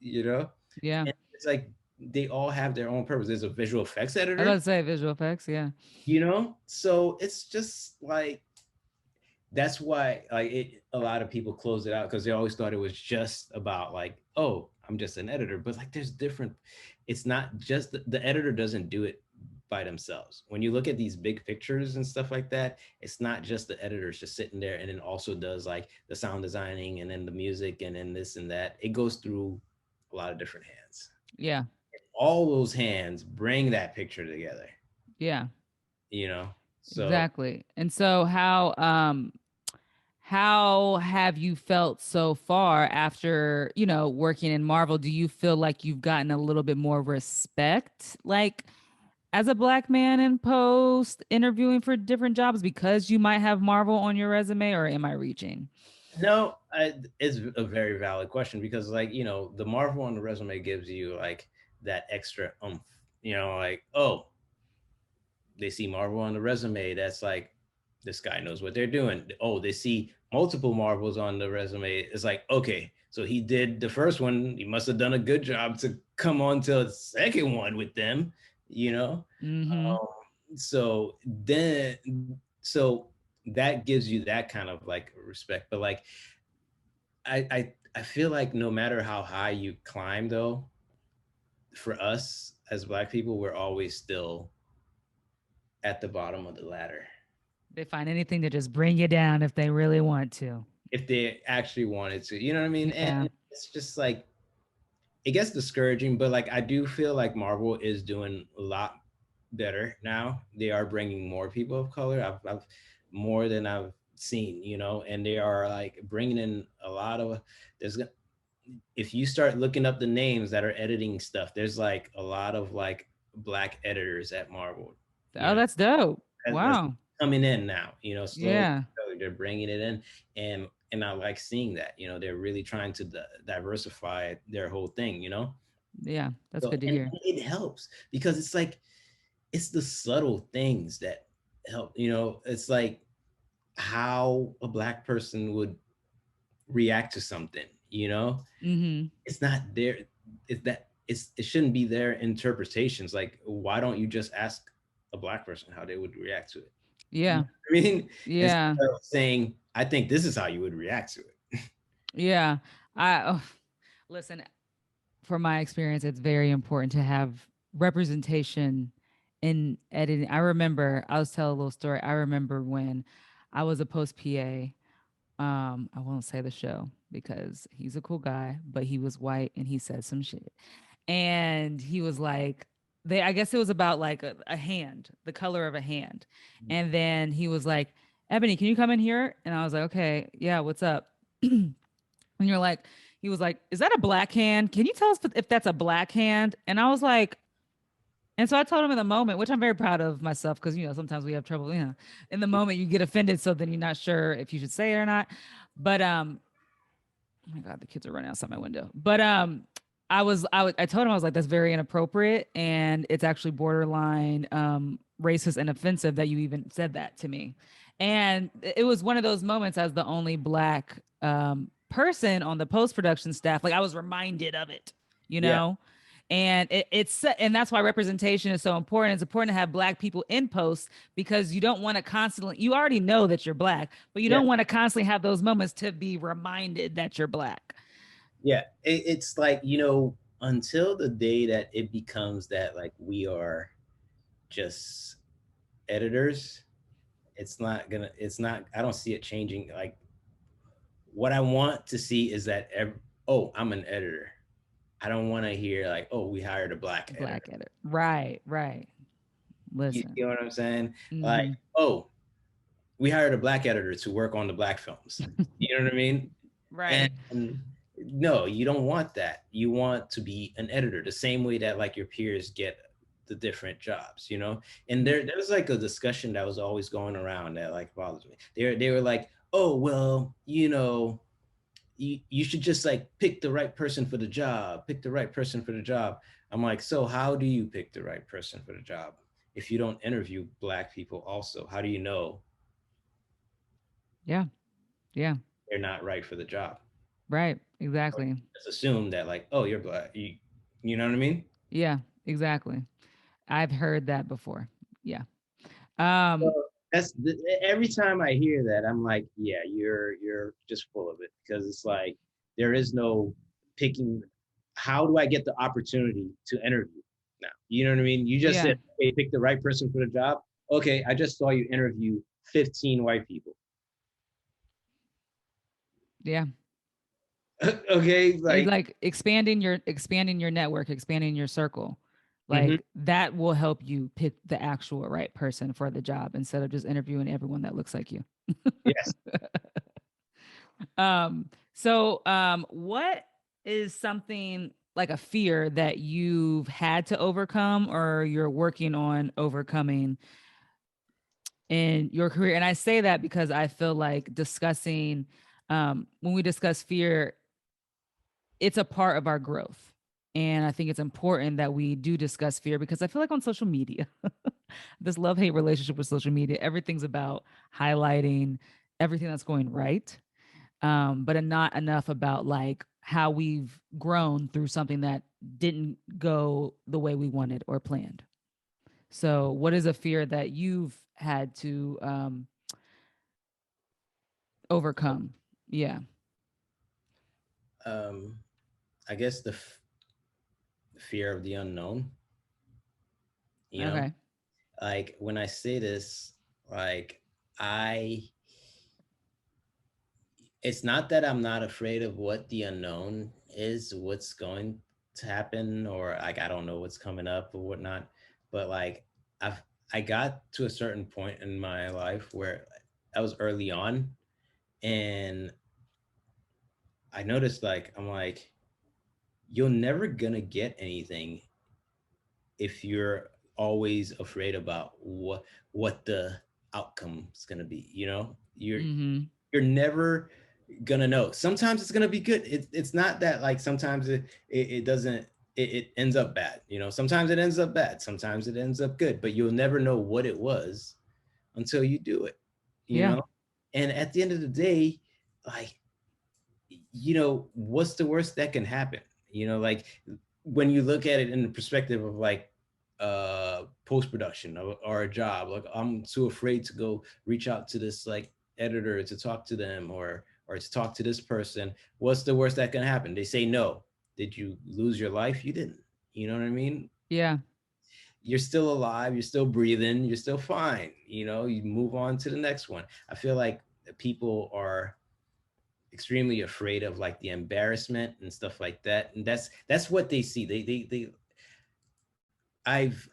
A: you know
B: Yeah.
A: and it's like they all have their own purpose. There's a visual effects
B: I was about
A: editor,
B: to say visual effects. Yeah.
A: so it's just like that's why like a lot of people close it out because they always thought it was just about like, oh, I'm just an editor, but like there's different. It's not just the editor doesn't do it by themselves. When you look at these big pictures and stuff like that, it's not just the editors just sitting there and then also does like the sound designing and then the music and then this and that. It goes through a lot of different hands.
B: Yeah.
A: All those hands bring that picture together,
B: Yeah.
A: you know. So
B: Exactly. And so how have you felt so far after, working in Marvel? Do you feel like you've gotten a little bit more respect, like as a black man in post interviewing for different jobs because you might have Marvel on your resume, or am I reaching?
A: no, it's a very valid question because, like, the Marvel on the resume gives you like that extra oomph. Like, oh, they see Marvel on the resume. That's like, this guy knows what they're doing. Oh, they see multiple Marvels on the resume. It's like, okay, so he did the first one. He must have done a good job to come on to a second one with them. You know,
B: Mm-hmm.
A: so then, so that gives you that kind of like respect. But like, I feel like no matter how high you climb, though, for us as Black people, we're always still at the bottom of the ladder
B: They find anything to just bring you down if they really want to.
A: if they actually wanted to. You know what I mean? And
B: Yeah.
A: it's just like it gets discouraging, but like I do feel like Marvel is doing a lot better now. They are bringing more people of color. I've more than I've seen, and they are like bringing in a lot of. There's if you start looking up the names that are editing stuff, there's like a lot of like black editors at Marvel. You
B: Oh,
A: know,
B: that's dope.
A: that's
B: Wow.
A: coming in now. Slowly,
B: Yeah.
A: slowly they're bringing it in, and I like seeing that. They're really trying to diversify their whole thing.
B: Yeah. That's
A: So
B: good to
A: and
B: hear.
A: it helps because it's like it's the subtle things that help. It's like how a black person would react to something.
B: Mm-hmm.
A: It's not there. It shouldn't be their interpretations. Like, why don't you just ask a black person how they would react to it? You know
B: Yeah.
A: what I mean? Instead
B: Yeah.
A: of saying, I think this is how you would react to it.
B: Yeah. Oh, listen, from my experience, it's very important to have representation in editing. I remember, I'll tell a little story. I remember when I was a post PA. I won't say the show because he's a cool guy, but he was white and he said some shit. And he was like, I guess it was about like a hand, the color of a hand. And then he was like, Ebony, can you come in here? And I was like, okay, yeah, what's up? And you're like, he was like, is that a black hand? Can you tell us if that's a black hand? And I was like, and so I told him in the moment, which I'm very proud of myself because, sometimes we have trouble, in the moment you get offended. So then you're not sure if you should say it or not. But, oh my God, the kids are running outside my window. But, I told him, I was like, that's very inappropriate. And it's actually borderline, racist and offensive that you even said that to me. And it was one of those moments as the only black, person on the post production staff. Like I was reminded of it, you
A: Yeah,
B: know? And and that's why representation is so important. It's important to have black people in post because you don't want to constantly, you already know that you're black, but you
A: yeah,
B: don't want to constantly have those moments to be reminded that you're black.
A: yeah. It's like, until the day that it becomes that like we are just editors, I don't see it changing. Like, what I want to see is that oh, I'm an editor. I don't want to hear like, oh, we hired a black editor.
B: Black edit. Right, right.
A: You
B: Listen.
A: know what I'm saying? Like,
B: Mm-hmm.
A: oh, we hired a black editor to work on the black films. You know what I mean?
B: Right.
A: And no, you don't want that. You want to be an editor the same way that like your peers get the different jobs. And there's like a discussion that was always going around that like bothers me. They were like, oh, well, you should just like pick the right person for the job, pick the right person for the job. I'm like, so how do you pick the right person for the job if you don't interview black people also? How do you know
B: Yeah. Yeah.
A: they're not right for the job?
B: Right.
A: Or
B: Exactly.
A: just assume that like, oh, you're black. You know what I mean?
B: Yeah, exactly. I've heard that before. Yeah.
A: So
B: Um,
A: every time I hear that, I'm like, yeah, you're just full of it because it's like there is no picking. How do I get the opportunity to interview now? You know what I mean? You just
B: yeah,
A: said, hey, pick the right person for the job. Okay, I just saw you interview 15 white people.
B: yeah.
A: Okay,
B: It's
A: like,
B: like expanding your network, expanding your circle.
A: mhm.
B: Like that will help you pick the actual right person for the job instead of just interviewing everyone that looks like you.
A: Yes.
B: What is something like a fear that you've had to overcome or you're working on overcoming in your career? And I say that because I feel like discussing, when we discuss fear, it's a part of our growth. And I think it's important that we do discuss fear because I feel like on social media, this love hate relationship with social media, everything's about highlighting everything that's going right, but not enough about like how we've grown through something that didn't go the way we wanted or planned. So, what is a fear that you've had to overcome? Yeah.
A: um, I guess the fear of the unknown. You know,
B: Okay.
A: like when I say this, like I it's not that I'm not afraid of what the unknown is, what's going to happen, or like I don't know what's coming up or whatnot. But like I've I got to a certain point in my life where I was early on, and I noticed like I'm like, you're never gonna get anything if you're always afraid about what the outcome is gonna be. You know,
B: Mm-hmm.
A: you're never gonna know. Sometimes it's gonna be good. It's not that like sometimes it doesn't it ends up bad. You know, sometimes it ends up bad. Sometimes it ends up good. But you'll never know what it was until you do it. You
B: Yeah.
A: know, and at the end of the day, like what's the worst that can happen? Like when you look at it in the perspective of like post production or a job, like I'm too afraid to go reach out to this like editor to talk to them or to talk to this person. What's the worst that can happen? They say no. Did you lose your life? You didn't. You know what I mean?
B: Yeah.
A: You're still alive, you're still breathing, you're still fine. You move on to the next one. I feel like people are extremely afraid of like the embarrassment and stuff like that, and that's what they see. They I've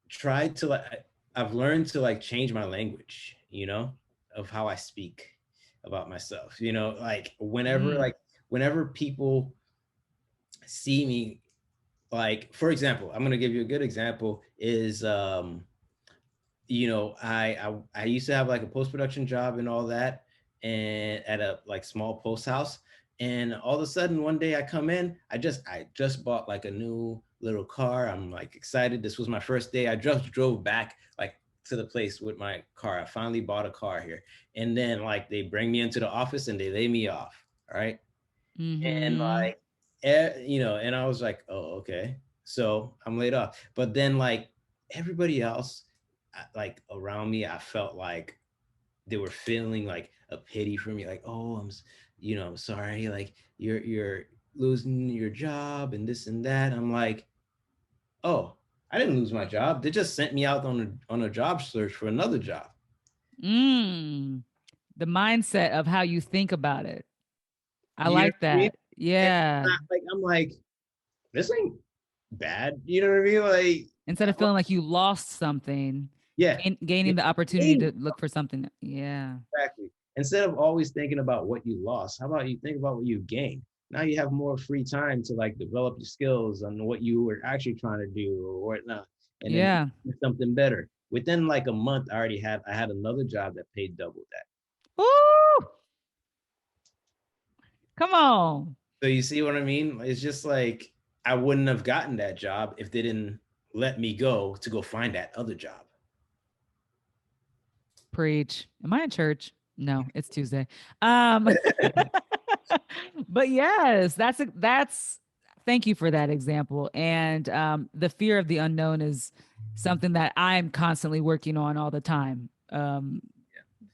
A: tried to like I've learned to like change my language, of how I speak about myself. Like
B: Mm.
A: whenever people see me, like for example, I'm going to give you a good example is I used to have like a post production job and all that, and at a like small post house. And all of a sudden, one day I come in, I just bought like a new little car. I'm like excited. This was my first day. I just drove back like to the place with my car. I finally bought a car here, and then like they bring me into the office and they lay me off. All right, and
B: Mm-hmm.
A: like and I was like, oh, okay, so I'm laid off. But then like everybody else like around me, I felt like they were feeling like a pity for me, like, oh, I'm sorry, like you're losing your job and this and that. I'm like, oh, I didn't lose my job. They just sent me out on a job search for another job.
B: Mm. The mindset of how you think about it. I
A: You know
B: like
A: what I mean?
B: that.
A: And it's
B: Yeah.
A: not like I'm like, this ain't bad. You know what I mean? Like,
B: Instead of feeling like you lost something,
A: yeah,
B: gaining the opportunity
A: gain.
B: to look for something. Yeah.
A: Exactly. Instead of always thinking about what you lost, how about you think about what you gained? Now you have more free time to like develop your skills on what you were actually trying to do or whatnot, and then
B: Yeah.
A: something better. Within like a month, I had another job that paid double that.
B: Woo! Come on.
A: So you see what I mean? It's just like I wouldn't have gotten that job if they didn't let me go to go find that other job.
B: Preach. Am I in church? No, it's Tuesday. Um but yes, that's thank you for that example. And the fear of the unknown is something that I'm constantly working on all the time.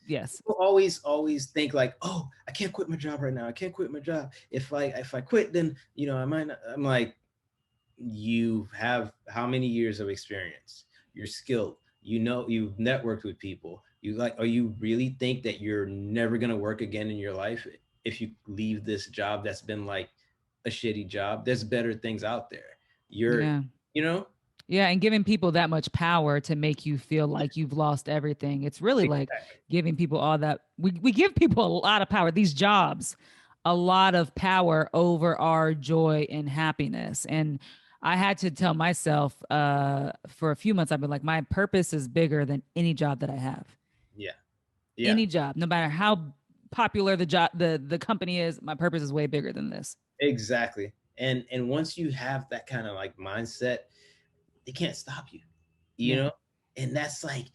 B: Yes.
A: People always think like, oh, I can't quit my job right now. I can't quit my job. If I quit, then I might not. I'm like, you have how many years of experience? You're skilled. You've networked with people. Are you really think that you're never gonna work again in your life if you leave this job that's been like a shitty job? There's better things out there. You're,
B: Yeah.
A: you know,
B: Yeah, and giving people that much power to make you feel like you've lost everything. It's really like
A: exactly.
B: giving people all that we give people a lot of power. These jobs, a lot of power over our joy and happiness. And I had to tell myself for a few months, I've been like, my purpose is bigger than any job that I have.
A: Yeah, yeah,
B: Any job, no matter how popular the job the company is, my purpose is way bigger than this.
A: exactly. And once you have that kind of like mindset, they can't stop you, you
B: Yeah.
A: know. And that's like,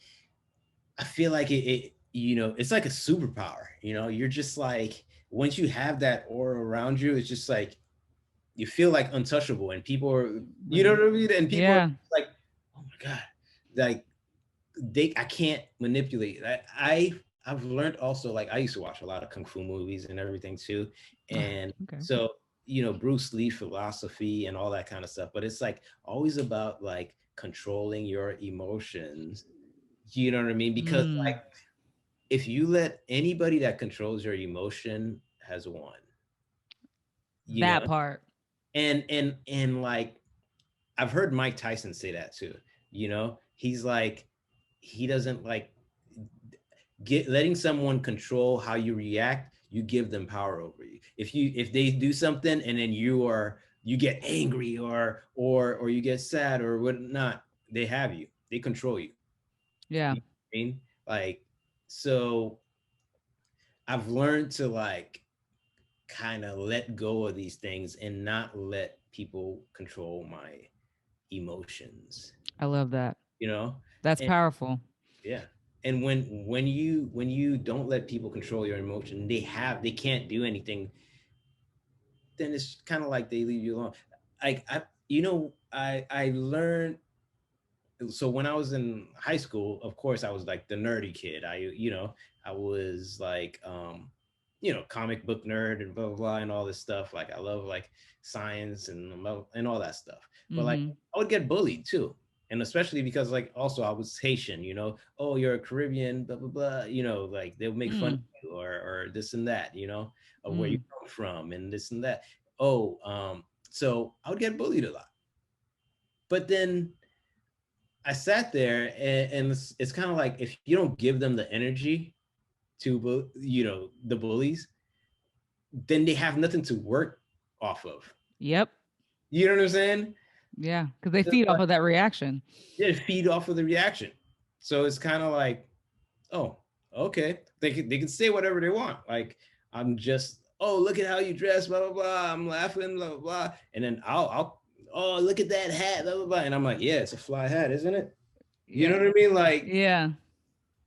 A: I feel like it's like a superpower. You're just like, once you have that aura around you, it's just like you feel like untouchable, and people are, you know
B: Right.
A: what I mean? And people are
B: Yeah.
A: like, oh my God, like I can't manipulate. I've learned also, like I used to watch a lot of kung fu movies and everything too. And
B: Okay.
A: so, Bruce Lee philosophy and all that kind of stuff, but it's like always about like controlling your emotions. You know what I mean? Because like
B: Mm,
A: if you let anybody that controls your emotion has won, you know?
B: that part.
A: And like I've heard Mike Tyson say that too. He's like, he doesn't like get letting someone control how you react. You give them power over you. If they do something and then you get angry or you get sad or whatnot, they have you. They control you.
B: Yeah.
A: You know what I mean? Like, so I've learned to like kind of let go of these things and not let people control my emotions,
B: I love that.
A: you know?
B: That's
A: And
B: powerful.
A: yeah. And when you don't let people control your emotion, they can't do anything, then it's kind of like they leave you alone. I learned, so when I was in high school, of course, I was like the nerdy kid. I was like, comic book nerd and blah blah blah and all this stuff. Like I love like science and all that stuff. But like
B: Mm-hmm.
A: I would get bullied too, and especially because like also I was Haitian. Oh, you're a Caribbean, blah blah blah. Like they'll make fun of
B: Mm,
A: you or this and that. Of where you
B: mm.
A: come from and this and that. Oh, so I would get bullied a lot. But then I sat there, and it's kind of like if you don't give them the energy to, the bullies, then they have nothing to work off of.
B: Yep.
A: You know what I'm saying?
B: Yeah. Because they
A: So,
B: feed off
A: like,
B: of that reaction.
A: they feed off of the reaction. So it's kind of like, oh, okay. They can say whatever they want. Like I'm just, oh, look at how you dress, blah blah blah. I'm laughing, blah blah blah. And then I'll oh, look at that hat, blah blah blah. And I'm like, yeah, it's a fly hat, isn't it? You know
B: Yeah.
A: what I mean? Like
B: Yeah.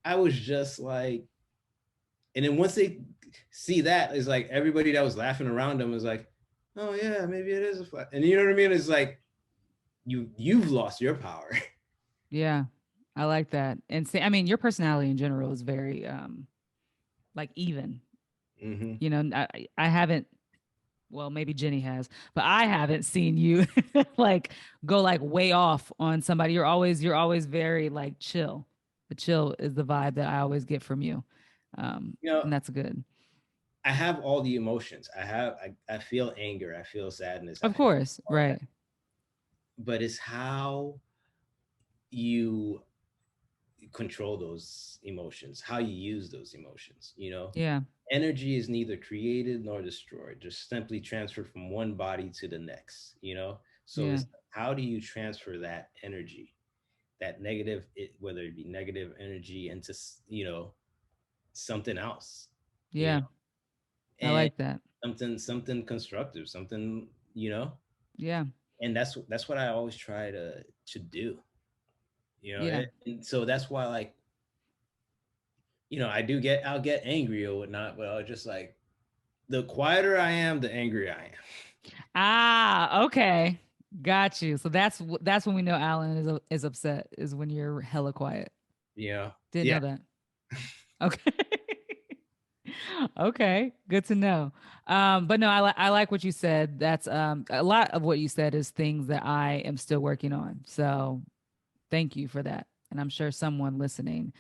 A: I was just like, and then once they see that, it's like everybody that was laughing around them is like, oh yeah, maybe it is a flat. And you know what I mean? It's like you've lost your power.
B: Yeah. I like that. And say, I mean, your personality in general is very like even.
A: Mm-hmm.
B: You know, I haven't, well, maybe Jenny has, but I haven't seen you like go like way off on somebody. You're always very like chill. The chill is the vibe that I always get from you.
A: You know,
B: And that's good.
A: I have all the emotions. I feel anger, I feel sadness, I
B: Of
A: feel
B: course.
A: all that.
B: Right.
A: But it's how you control those emotions, how you use those emotions.
B: Yeah.
A: Energy is neither created nor destroyed, just simply transferred from one body to the next. So
B: Yeah.
A: it's how do you transfer that energy, that negative, whether it be negative energy, into something else, you know,
B: Yeah. I
A: and
B: like that.
A: something constructive, something.
B: Yeah.
A: And that's what I always try to do,
B: Yeah.
A: and so that's why, like, I'll get angry or whatnot, but I'll just like, the quieter I am, the angrier I am.
B: Ah, okay. Got you. So that's when we know Alan is upset, is when you're hella quiet.
A: Yeah.
B: Didn't
A: Yeah.
B: know that. Okay. Okay, good to know. But no, I like what you said. That's a lot of what you said is things that I am still working on. So thank you for that. And I'm sure someone listening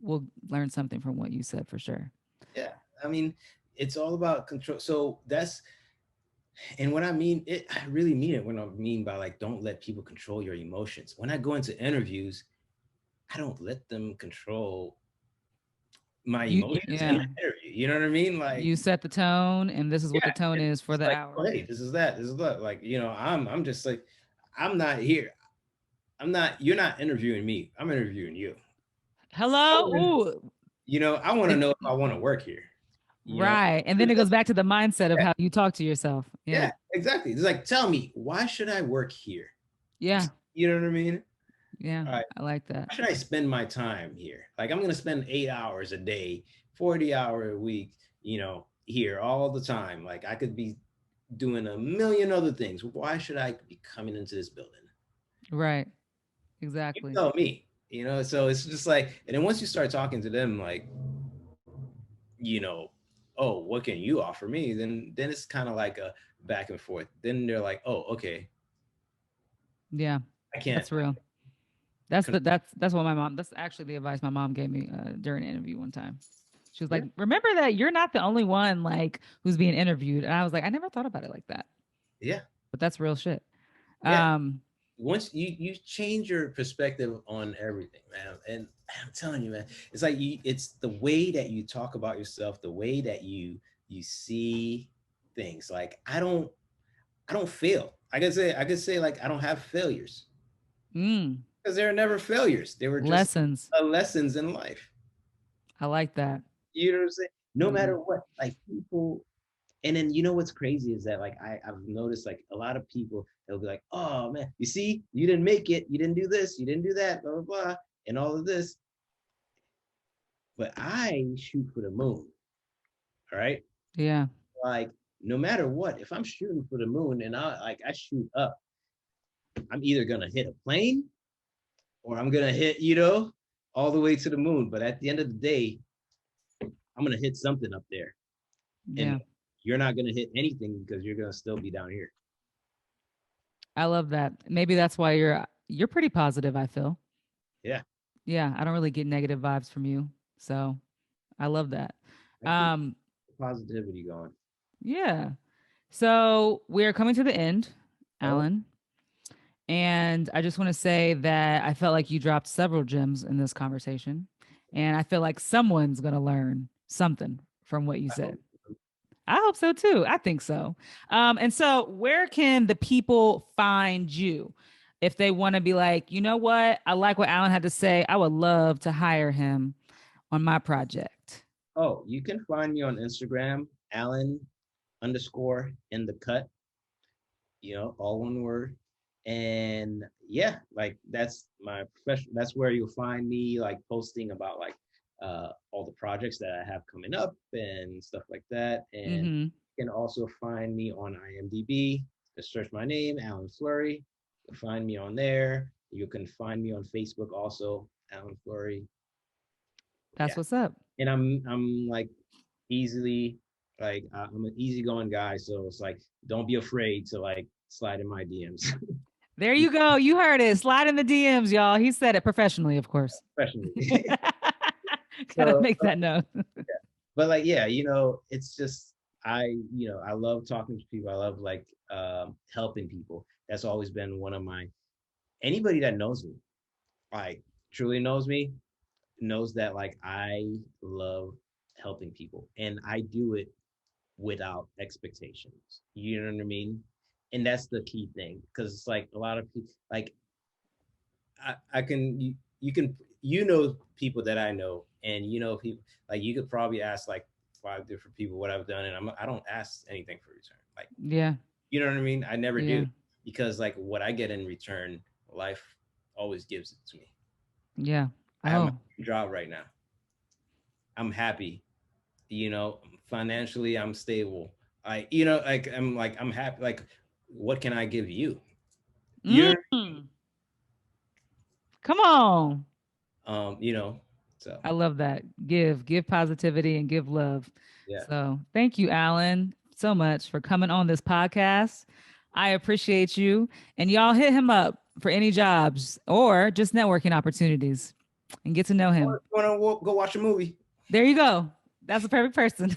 B: will learn something from what you said for sure.
A: Yeah. I mean, it's all about control. So that's, and what I mean, I really mean it when I mean by like, don't let people control your emotions. When I go into interviews, I don't let them control my emotions in
B: Yeah,
A: the interview. You know what I mean? Like,
B: you set the tone, and this is what
A: yeah,
B: the tone
A: it's
B: is for
A: just
B: the
A: like, oh,
B: hour.
A: hey, this is that, this is that. Like, I'm just like, I'm not here. I'm not. You're not interviewing me. I'm interviewing you. I
B: Hello.
A: wanna,
B: Ooh,
A: I want to
B: the,
A: know if I want to work here. You know,
B: right. And then it goes back to the mindset of
A: yeah,
B: how you talk to yourself. Yeah.
A: yeah, exactly. It's like, tell me, why should I work here?
B: Yeah.
A: You know what I mean?
B: Yeah.
A: All right.
B: I like that.
A: Why should I spend my time here? Like, I'm gonna spend 8 hours a day, 40 hour a week. Here all the time. Like, I could be doing a million other things. Why should I be coming into this building?
B: Right.
A: You
B: Exactly.
A: tell me. So it's just like, and then once you start talking to them, like, you know, oh, what can you offer me? Then it's kind of like a back and forth. Then they're like, oh, okay,
B: Yeah.
A: I can't.
B: That's real. That's what my mom. That's actually the advice my mom gave me during an interview one time. She was
A: Yeah,
B: like, "Remember that you're not the only one like who's being interviewed." And I was like, "I never thought about it like that."
A: yeah,
B: But that's real shit.
A: yeah.
B: Um,
A: Once you change your perspective on everything, man, and I'm telling you, man, it's like it's the way that you talk about yourself, the way that you see things. Like, I don't fail. I could say like, I don't have failures
B: mm,
A: because there are never failures. They were just
B: lessons.
A: lessons in life.
B: I like that.
A: You know what I'm saying? No
B: Yeah.
A: matter what, like, people. And then, what's crazy is that, like, I've noticed, like, a lot of people, they'll be like, oh man, you see, you didn't make it, you didn't do this, you didn't do that, blah blah blah, and all of this. But I shoot for the moon. All right.
B: Yeah.
A: Like, no matter what, if I'm shooting for the moon and I shoot up, I'm either gonna hit a plane or I'm gonna hit, all the way to the moon. But at the end of the day, I'm gonna hit something up there. And
B: Yeah.
A: you're not gonna hit anything because you're gonna still be down here.
B: I love that. Maybe that's why you're pretty positive, I feel.
A: Yeah.
B: Yeah, I don't really get negative vibes from you. So, I love that.
A: I keep
B: Um,
A: positivity going.
B: yeah. So, we're coming to the end,
A: Oh,
B: Alan. And I just want to say that I felt like you dropped several gems in this conversation. And I feel like someone's going to learn something from what you
A: I hope
B: said. I hope so too. I think so. And so, where can the people find you if they want to be like, you know what? I like what Alan had to say. I would love to hire him on my project.
A: Oh, you can find me on Instagram, Alan underscore in the cut, all one word. And yeah, like, that's my profession. That's where you'll find me, like, posting about, like, all the projects that I have coming up and stuff like that. And
B: Mm-hmm.
A: you can also find me on IMDb. Just search my name, Alain Fleury. You'll find me on there. You can find me on Facebook also, Alain Fleury.
B: That's
A: Yeah.
B: what's up.
A: And I'm like, easily, like, I'm an easygoing guy, so it's like, don't be afraid to, like, slide in my DMs.
B: There you go. You heard it. Slide in the DMs, y'all. He said it professionally, of course.
A: Especially.
B: Gotta
A: So,
B: make that note.
A: but like, yeah, it's just, I love talking to people. I love, like, helping people. That's always been one of my, anybody that knows me, like, truly knows me, knows that, like, I love helping people, and I do it without expectations. You know what I mean? And that's the key thing, because it's like, a lot of people, like, I can you can people that I know, and people, like, you could probably ask like 5 different people what I've done, and I don't ask anything for return. Like,
B: Yeah.
A: you know what I mean? I never do,
B: Yeah.
A: because, like, what I get in return, life always gives it to me.
B: Yeah.
A: I have my
B: Oh,
A: job right now. I'm happy. Financially, I'm stable. I'm happy. Like, what can I give you? You're,
B: Mm. Come on.
A: you know, so
B: I love that. Give positivity and give love.
A: yeah.
B: So thank you, Alan, so much for coming on this podcast. I appreciate you. And y'all hit him up for any jobs or just networking opportunities and get to know him.
A: Or you wanna go watch a movie?
B: There you go. That's the perfect person.